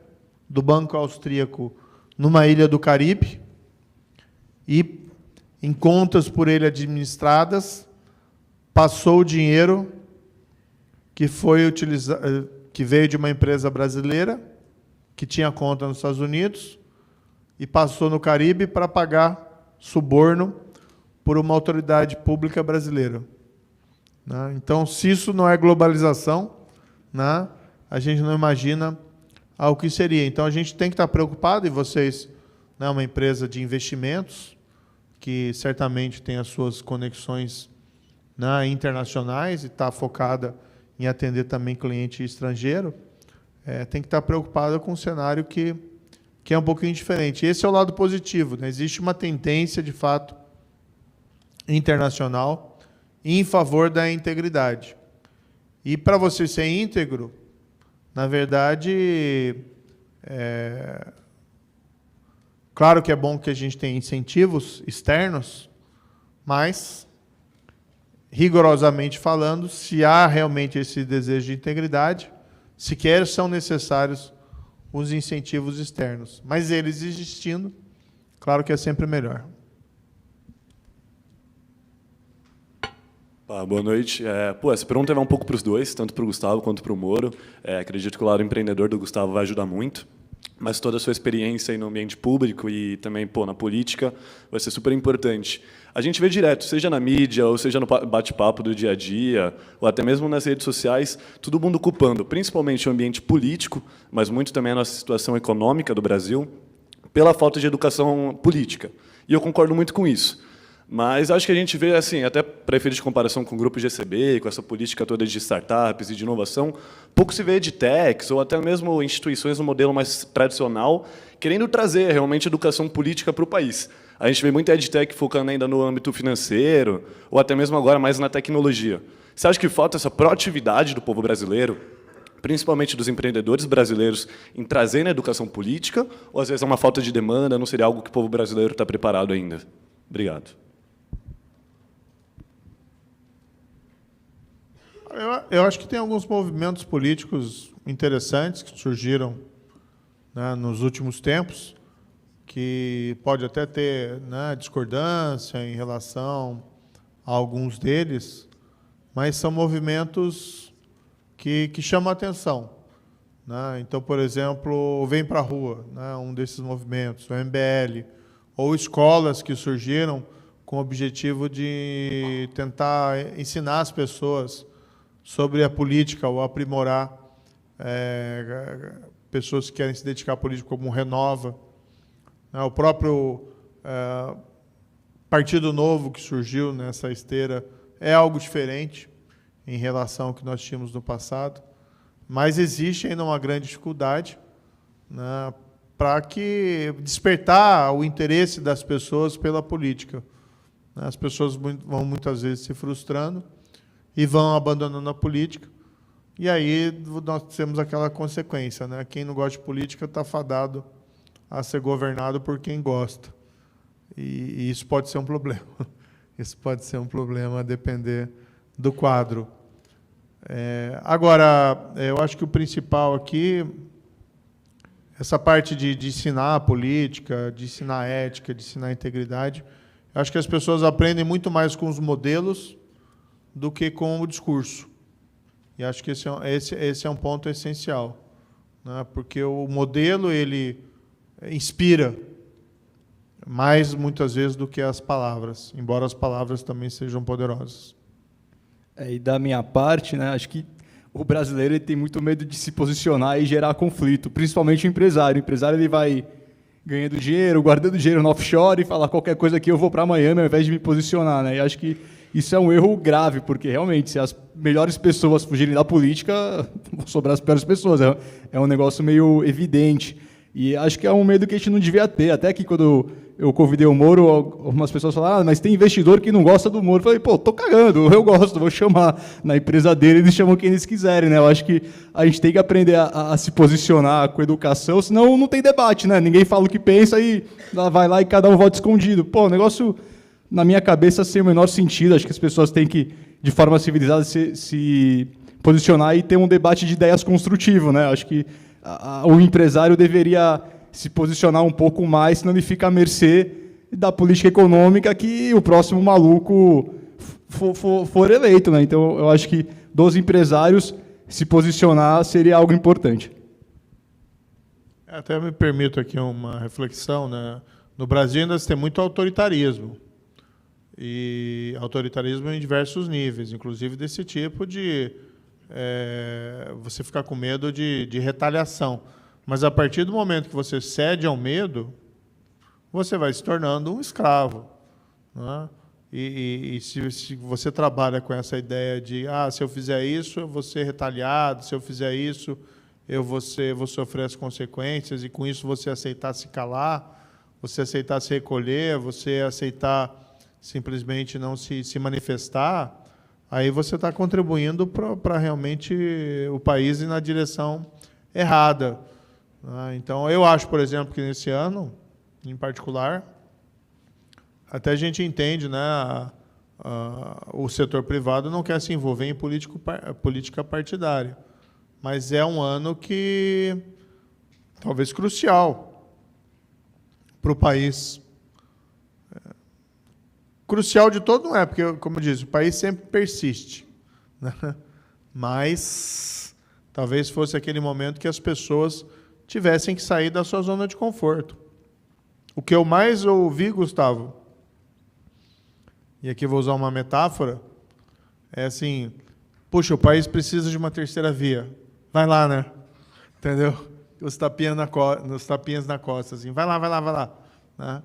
do banco austríaco numa ilha do Caribe e, em contas por ele administradas, passou o dinheiro que veio de uma empresa brasileira que tinha conta nos Estados Unidos e passou no Caribe para pagar suborno por uma autoridade pública brasileira. Né? Então, se isso não é globalização, né, a gente não imagina o que seria. Então, a gente tem que estar preocupado, e vocês, né, uma empresa de investimentos, que certamente tem as suas conexões, né, internacionais e está focada em atender também cliente estrangeiro, tem que estar preocupada com um cenário que é um pouquinho diferente. Esse é o lado positivo, né? Existe uma tendência, de fato, internacional em favor da integridade. E, para você ser íntegro, na verdade, claro que é bom que a gente tenha incentivos externos, mas, rigorosamente falando, se há realmente esse desejo de integridade, sequer são necessários os incentivos externos. Mas eles existindo, claro que é sempre melhor. Boa noite. Essa pergunta vai um pouco para os dois, tanto para o Gustavo quanto para o Moro. Acredito que o lado empreendedor do Gustavo vai ajudar muito, mas toda a sua experiência aí no ambiente público e também na política vai ser super importante. A gente vê direto, seja na mídia, ou seja no bate-papo do dia a dia, ou até mesmo nas redes sociais, todo mundo culpando, principalmente o ambiente político, mas muito também a nossa situação econômica do Brasil, pela falta de educação política. E eu concordo muito com isso. Mas acho que a gente vê, assim, até para efeito de comparação com o Grupo GCB, com essa política toda de startups e de inovação, pouco se vê edtechs ou até mesmo instituições no modelo mais tradicional querendo trazer realmente educação política para o país. A gente vê muita edtech focando ainda no âmbito financeiro ou até mesmo agora mais na tecnologia. Você acha que falta essa proatividade do povo brasileiro, principalmente dos empreendedores brasileiros, em trazer na educação política? Ou às vezes é uma falta de demanda, não seria algo que o povo brasileiro está preparado ainda? Obrigado. Eu acho que tem alguns movimentos políticos interessantes que surgiram, né, nos últimos tempos, que pode até ter, né, discordância em relação a alguns deles, mas são movimentos que chamam a atenção. Né? Então, por exemplo, o Vem para a Rua, né, um desses movimentos, o MBL, ou escolas que surgiram com o objetivo de tentar ensinar as pessoas sobre a política ou aprimorar pessoas que querem se dedicar à política, como o Renova. O próprio Partido Novo que surgiu nessa esteira é algo diferente em relação ao que nós tínhamos no passado, mas existe ainda uma grande dificuldade, né, para que despertar o interesse das pessoas pela política. As pessoas vão muitas vezes se frustrando e vão abandonando a política, e aí nós temos aquela consequência, né? Quem não gosta de política está fadado a ser governado por quem gosta. E isso pode ser um problema. Isso pode ser um problema a depender do quadro. Agora, eu acho que o principal aqui, essa parte de ensinar a política, de ensinar a ética, de ensinar a integridade, eu acho que as pessoas aprendem muito mais com os modelos do que com o discurso. E acho que esse é um ponto essencial, né? Porque o modelo ele inspira mais, muitas vezes, do que as palavras, embora as palavras também sejam poderosas. E da minha parte, né, acho que o brasileiro ele tem muito medo de se posicionar e gerar conflito, principalmente o empresário. O empresário ele vai ganhando dinheiro, guardando dinheiro no offshore e falar qualquer coisa aqui eu vou para Miami ao invés de me posicionar, né? E acho que isso é um erro grave, porque realmente se as melhores pessoas fugirem da política, vão sobrar as piores pessoas. É um negócio meio evidente. E acho que é um medo que a gente não devia ter. Até que quando eu convidei o Moro, algumas pessoas falaram, mas tem investidor que não gosta do Moro. Eu falei, pô, tô cagando, eu gosto, vou chamar. Na empresa dele, eles chamam quem eles quiserem, né? Eu acho que a gente tem que aprender a se posicionar com educação, senão não tem debate, né? Ninguém fala o que pensa e vai lá e cada um vota escondido. Pô, o negócio, na minha cabeça, sem o menor sentido. Acho que as pessoas têm que, de forma civilizada, se posicionar e ter um debate de ideias construtivo, né? Acho que o empresário deveria se posicionar um pouco mais, senão ele fica à mercê da política econômica que o próximo maluco for eleito, né? Então, eu acho que dos empresários se posicionar seria algo importante. Até me permito aqui uma reflexão, né? No Brasil ainda se tem muito autoritarismo. E autoritarismo em diversos níveis, inclusive desse tipo de você ficar com medo de retaliação. Mas a partir do momento que você cede ao medo, você vai se tornando um escravo, né? E se você trabalha com essa ideia de se eu fizer isso, eu vou ser retaliado, se eu fizer isso, eu vou sofrer as consequências, e com isso você aceitar se calar, você aceitar se recolher, você aceitar simplesmente não se manifestar, aí você está contribuindo para realmente o país ir na direção errada. Então, eu acho, por exemplo, que nesse ano, em particular, até a gente entende, né, o setor privado não quer se envolver em política partidária, mas é um ano que talvez crucial para o país. Crucial de todo não é, porque, como eu disse, o país sempre persiste, né? Mas talvez fosse aquele momento que as pessoas tivessem que sair da sua zona de conforto. O que eu mais ouvi, Gustavo, e aqui vou usar uma metáfora, é assim, puxa, o país precisa de uma terceira via. Vai lá, né? Entendeu? Os tapinhas na costa, assim, vai lá, né?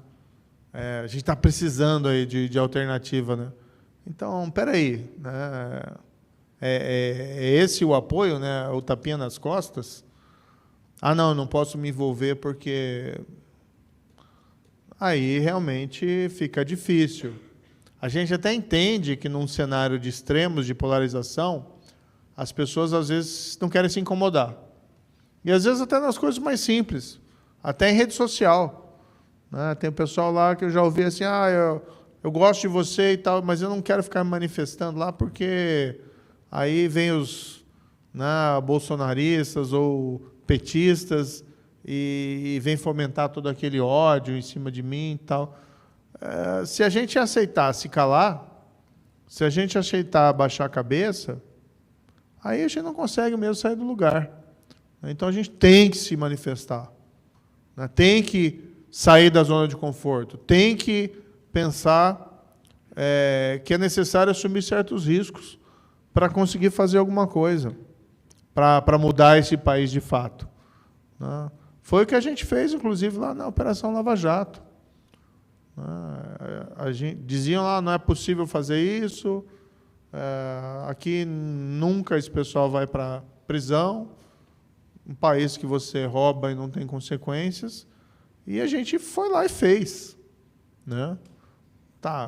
A gente está precisando aí de alternativa, né? Então, peraí, né? É esse o apoio, né? O tapinha nas costas? Não, eu não posso me envolver porque aí realmente fica difícil. A gente até entende que num cenário de extremos, de polarização, as pessoas às vezes não querem se incomodar. E às vezes até nas coisas mais simples, até em rede social. Tem o pessoal lá que eu já ouvi assim, eu gosto de você e tal, mas eu não quero ficar me manifestando lá porque aí vem os bolsonaristas ou petistas e vem fomentar todo aquele ódio em cima de mim e tal. Se a gente aceitar se calar, se a gente aceitar baixar a cabeça, aí a gente não consegue mesmo sair do lugar. Então a gente tem que se manifestar, né? Tem que sair da zona de conforto, tem que pensar que é necessário assumir certos riscos para conseguir fazer alguma coisa, para mudar esse país de fato, né? Foi o que a gente fez, inclusive, lá na Operação Lava Jato. Diziam lá, não é possível fazer isso, aqui nunca esse pessoal vai para prisão, um país que você rouba e não tem consequências. E a gente foi lá e fez, né?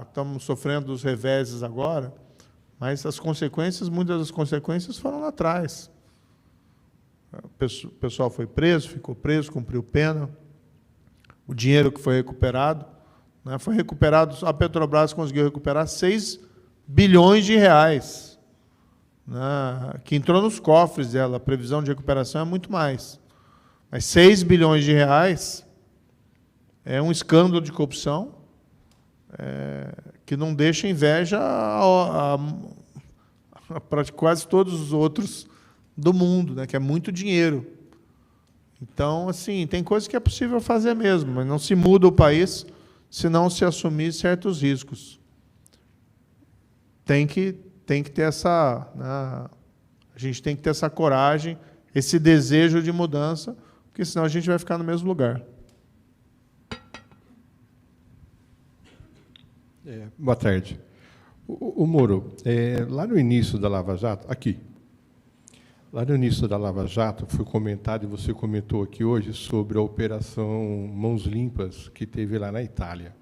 Estamos sofrendo os reveses agora, mas as consequências, muitas das consequências foram lá atrás. O pessoal foi preso, ficou preso, cumpriu pena. O dinheiro que foi recuperado, né, foi recuperado, a Petrobras conseguiu recuperar 6 bilhões de reais, né, que entrou nos cofres dela. A previsão de recuperação é muito mais. Mas 6 bilhões de reais é um escândalo de corrupção que não deixa inveja para quase todos os outros do mundo, né, que é muito dinheiro. Então, assim, tem coisas que é possível fazer mesmo, mas não se muda o país se não se assumir certos riscos. Tem que ter essa, né, a gente tem que ter essa coragem, esse desejo de mudança, porque senão a gente vai ficar no mesmo lugar. Boa tarde. O Moro, lá no início da Lava Jato, Lá no início da Lava Jato, foi comentado, e você comentou aqui hoje, sobre a Operação Mãos Limpas, que teve lá na Itália.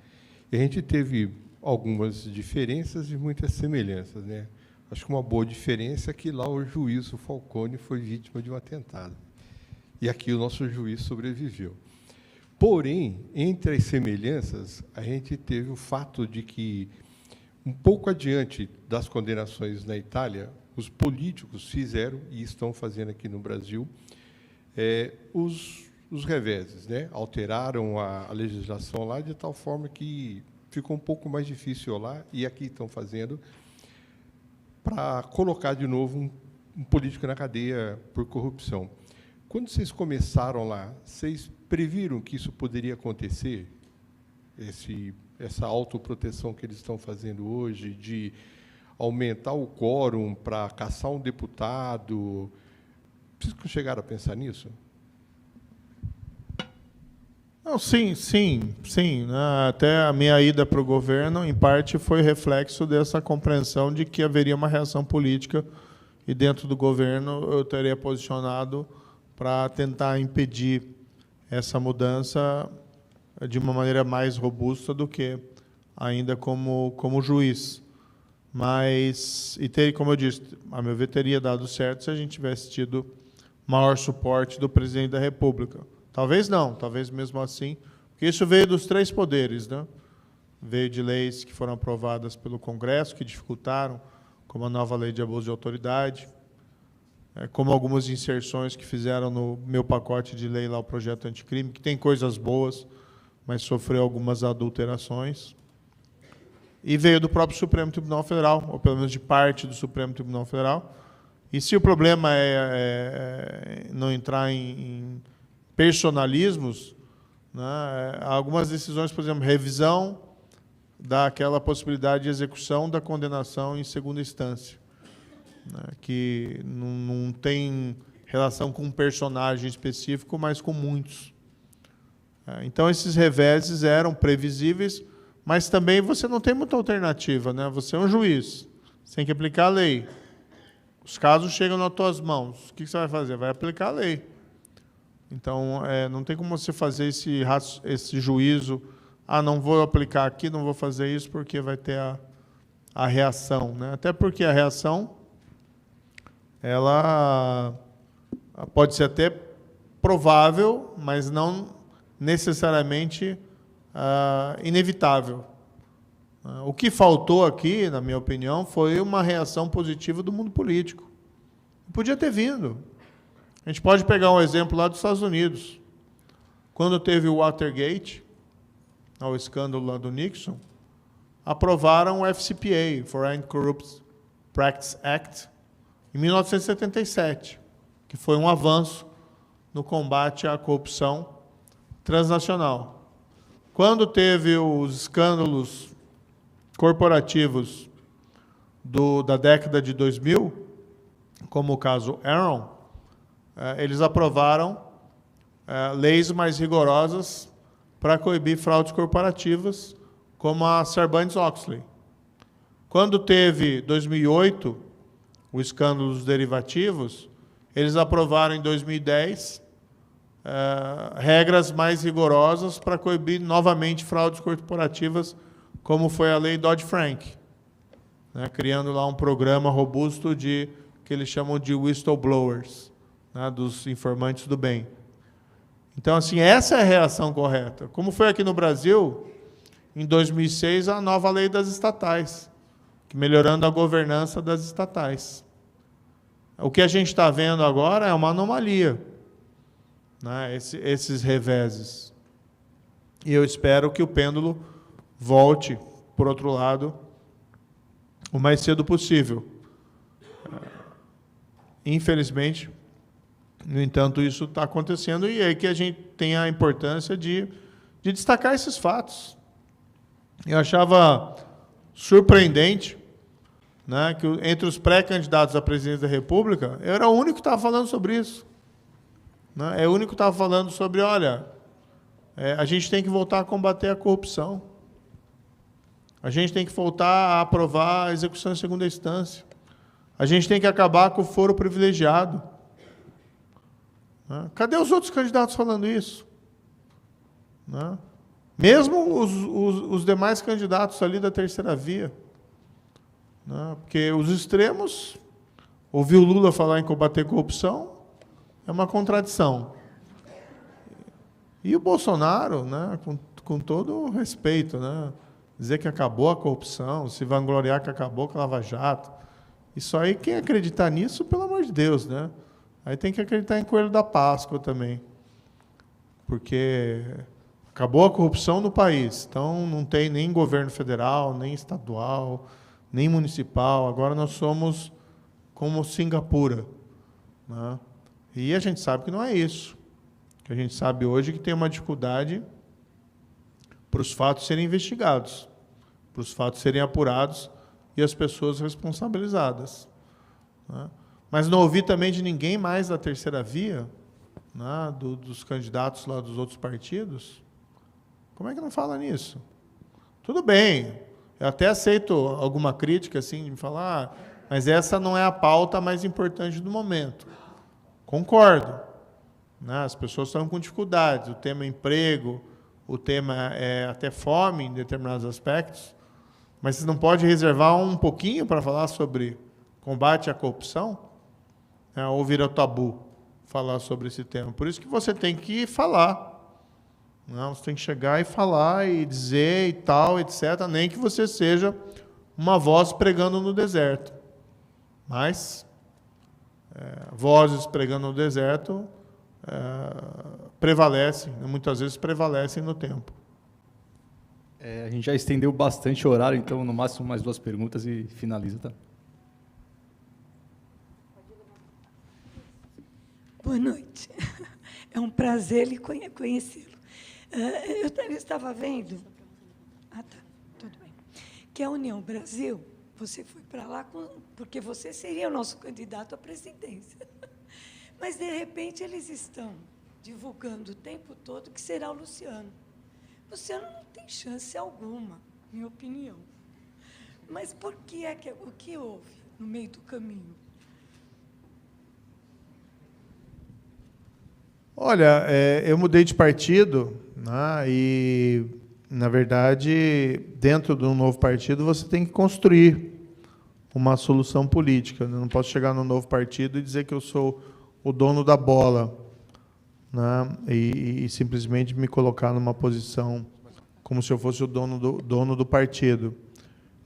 E a gente teve algumas diferenças e muitas semelhanças, né? Acho que uma boa diferença é que lá o juiz, o Falcone, foi vítima de um atentado. E aqui o nosso juiz sobreviveu. Porém, entre as semelhanças, a gente teve o fato de que, um pouco adiante das condenações na Itália, os políticos fizeram, e estão fazendo aqui no Brasil, os reveses, né? Alteraram a legislação lá de tal forma que ficou um pouco mais difícil lá, e aqui estão fazendo, para colocar de novo um político na cadeia por corrupção. Quando vocês começaram lá, vocês previram que isso poderia acontecer? Essa autoproteção que eles estão fazendo hoje, de aumentar o quórum para caçar um deputado. Vocês chegaram a pensar nisso? Não, sim. Até a minha ida para o governo, em parte, foi reflexo dessa compreensão de que haveria uma reação política e, dentro do governo, eu teria posicionado para tentar impedir essa mudança de uma maneira mais robusta do que ainda como juiz. Mas, como eu disse, a meu ver, teria dado certo se a gente tivesse tido maior suporte do presidente da República. Talvez não, talvez mesmo assim, porque isso veio dos 3 poderes, né? Veio de leis que foram aprovadas pelo Congresso, que dificultaram, como a nova lei de abuso de autoridade, como algumas inserções que fizeram no meu pacote de lei lá, o projeto anticrime, que tem coisas boas, mas sofreu algumas adulterações. E veio do próprio Supremo Tribunal Federal, ou pelo menos de parte do Supremo Tribunal Federal. E se o problema é não entrar em personalismos, né, algumas decisões, por exemplo, revisão daquela possibilidade de execução da condenação em segunda instância, né, que não tem relação com um personagem específico, mas com muitos. Então, esses reveses eram previsíveis, mas também você não tem muita alternativa, né? Você é um juiz, você tem que aplicar a lei. Os casos chegam nas tuas mãos. O que você vai fazer? Vai aplicar a lei. Então, não tem como você fazer esse juízo, não vou aplicar aqui, não vou fazer isso, porque vai ter a reação, né? Até porque a reação, ela pode ser até provável, mas não necessariamente inevitável. O que faltou aqui, na minha opinião, foi uma reação positiva do mundo político. Podia ter vindo. A gente pode pegar um exemplo lá dos Estados Unidos. Quando teve o Watergate, o escândalo lá do Nixon, aprovaram o FCPA, Foreign Corrupt Practice Act, em 1977, que foi um avanço no combate à corrupção transnacional. Quando teve os escândalos corporativos da década de 2000, como o caso Enron, eles aprovaram leis mais rigorosas para coibir fraudes corporativas, como a Sarbanes-Oxley. Quando teve, 2008, o escândalo dos derivativos, eles aprovaram, em 2010, regras mais rigorosas para coibir novamente fraudes corporativas, como foi a lei Dodd-Frank, né, criando lá um programa robusto que eles chamam de whistleblowers, né, dos informantes do bem. Então, assim, essa é a reação correta. Como foi aqui no Brasil, em 2006, a nova lei das estatais, melhorando a governança das estatais. O que a gente está vendo agora é uma anomalia, né, esses reveses. E eu espero que o pêndulo volte, por outro lado, o mais cedo possível. Infelizmente, no entanto, isso está acontecendo, e é aí que a gente tem a importância de destacar esses fatos. Eu achava surpreendente, né, que entre os pré-candidatos à presidência da República, eu era o único que estava falando sobre isso. Né? É o único que estava falando sobre, olha, a gente tem que voltar a combater a corrupção. A gente tem que voltar a aprovar a execução em segunda instância. A gente tem que acabar com o foro privilegiado. Né? Cadê os outros candidatos falando isso? Né? Mesmo os demais candidatos ali da terceira via. Né? Porque os extremos, ouvir o Lula falar em combater corrupção é uma contradição. E o Bolsonaro, né, com todo o respeito, né, dizer que acabou a corrupção, se vangloriar que acabou com a Lava Jato. Isso aí, quem acreditar nisso, pelo amor de Deus, né? Aí tem que acreditar em Coelho da Páscoa também. Porque acabou a corrupção no país. Então, não tem nem governo federal, nem estadual, nem municipal. Agora nós somos como Singapura. Né? E a gente sabe que não é isso. Que a gente sabe hoje que tem uma dificuldade para os fatos serem investigados, para os fatos serem apurados e as pessoas responsabilizadas. Né? Mas não ouvi também de ninguém mais da terceira via, né, dos candidatos lá dos outros partidos. Como é que não fala nisso? Tudo bem, eu até aceito alguma crítica, assim, de me falar, mas essa não é a pauta mais importante do momento. Concordo. Né? As pessoas estão com dificuldades, o tema é emprego, o tema é até fome em determinados aspectos, mas você não pode reservar um pouquinho para falar sobre combate à corrupção? Ou vira tabu falar sobre esse tema? Por isso que você tem que falar. Não, você tem que chegar e falar e dizer e tal, etc. Nem que você seja uma voz pregando no deserto. Mas vozes pregando no deserto prevalecem, muitas vezes prevalecem no tempo. A gente já estendeu bastante o horário, então no máximo mais 2 perguntas e finaliza, tá? Boa noite. É um prazer lhe conhecê-lo. Eu estava vendo... Ah, tá. Tudo bem. Que a União Brasil, você foi para lá porque você seria o nosso candidato à presidência. Mas, de repente, eles estão divulgando o tempo todo que será o Luciano. Luciano não tem chance alguma, minha opinião. Mas por que o que houve no meio do caminho? Olha, eu mudei de partido, né, e, na verdade, dentro de um novo partido, você tem que construir uma solução política. Eu não posso chegar num novo partido e dizer que eu sou o dono da bola, né, e simplesmente me colocar numa posição como se eu fosse o dono do partido.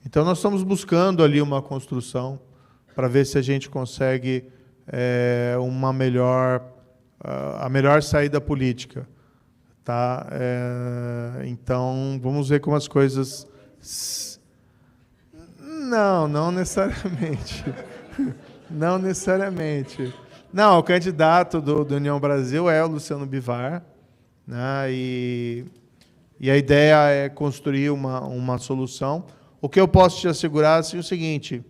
Então, nós estamos buscando ali uma construção para ver se a gente consegue a melhor saída política. Tá? Então, vamos ver como as coisas... Não necessariamente. Não necessariamente. Não, o candidato do União Brasil é o Luciano Bivar, né? E a ideia é construir uma solução. O que eu posso te assegurar é o seguinte,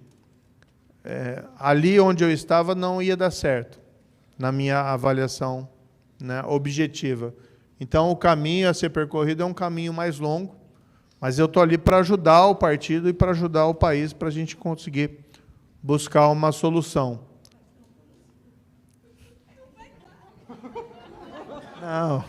ali onde eu estava não ia dar certo, na minha avaliação, né, objetiva. Então, o caminho a ser percorrido é um caminho mais longo, mas eu estou ali para ajudar o partido e para ajudar o país para a gente conseguir buscar uma solução. Não.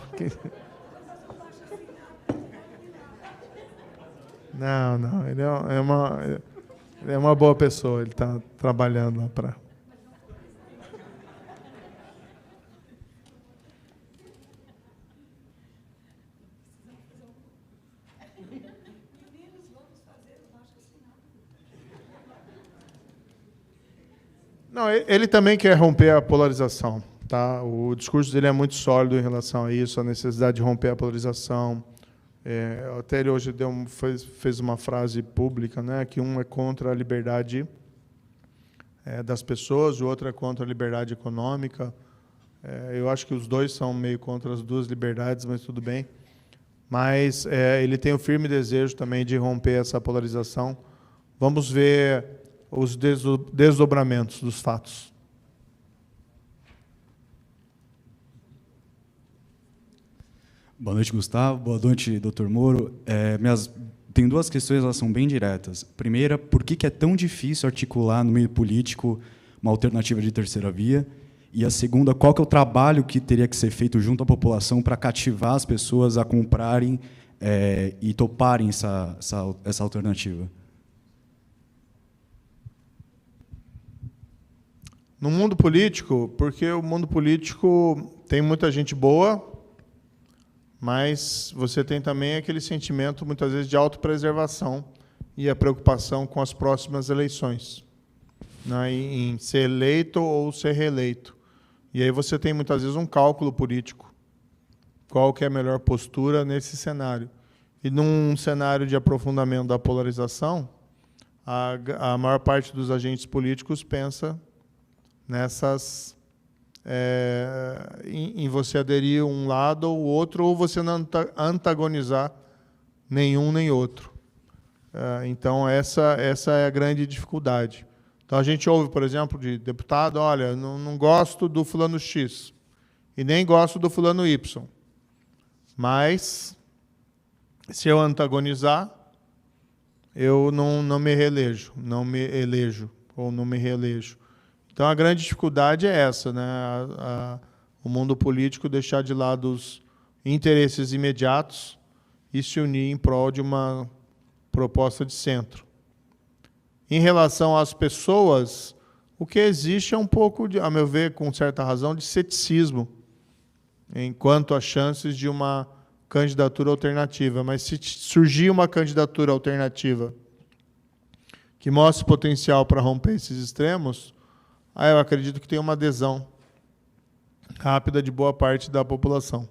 Não. Ele é uma boa pessoa. Ele está trabalhando lá para... Não, ele também quer romper a polarização. Tá? O discurso dele é muito sólido em relação a isso, a necessidade de romper a polarização. Até ele hoje fez uma frase pública, né, que um é contra a liberdade das pessoas, o outro é contra a liberdade econômica. Eu acho que os dois são meio contra as duas liberdades, mas tudo bem. Mas ele tem o firme desejo também de romper essa polarização. Vamos ver os desdobramentos dos fatos. Boa noite, Gustavo. Boa noite, Dr. Moro. Tem 2 questões, elas são bem diretas. Primeira, por que é tão difícil articular no meio político uma alternativa de terceira via? E a segunda, qual que é o trabalho que teria que ser feito junto à população para cativar as pessoas a comprarem e toparem essa alternativa? No mundo político, porque o mundo político tem muita gente boa, mas você tem também aquele sentimento, muitas vezes, de autopreservação e a preocupação com as próximas eleições, né, em ser eleito ou ser reeleito. E aí você tem, muitas vezes, um cálculo político. Qual que é a melhor postura nesse cenário? E num cenário de aprofundamento da polarização, a maior parte dos agentes políticos pensa nessas em você aderir a um lado ou outro, ou você não antagonizar nenhum nem outro. Então, essa é a grande dificuldade. Então, a gente ouve, por exemplo, de deputado, olha, não gosto do fulano X e nem gosto do fulano Y, mas, se eu antagonizar, eu não me reelejo, não me elejo, ou não me reelejo. Então, a grande dificuldade é essa, né? O mundo político deixar de lado os interesses imediatos e se unir em prol de uma proposta de centro. Em relação às pessoas, o que existe é um pouco, a meu ver, com certa razão, de ceticismo enquanto às chances de uma candidatura alternativa. Mas se surgir uma candidatura alternativa que mostre potencial para romper esses extremos, eu acredito que tem uma adesão rápida de boa parte da população.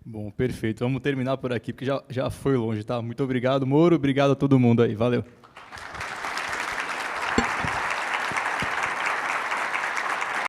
Bom, perfeito. Vamos terminar por aqui, porque já foi longe, tá? Muito obrigado, Moro. Obrigado a todo mundo aí. Valeu.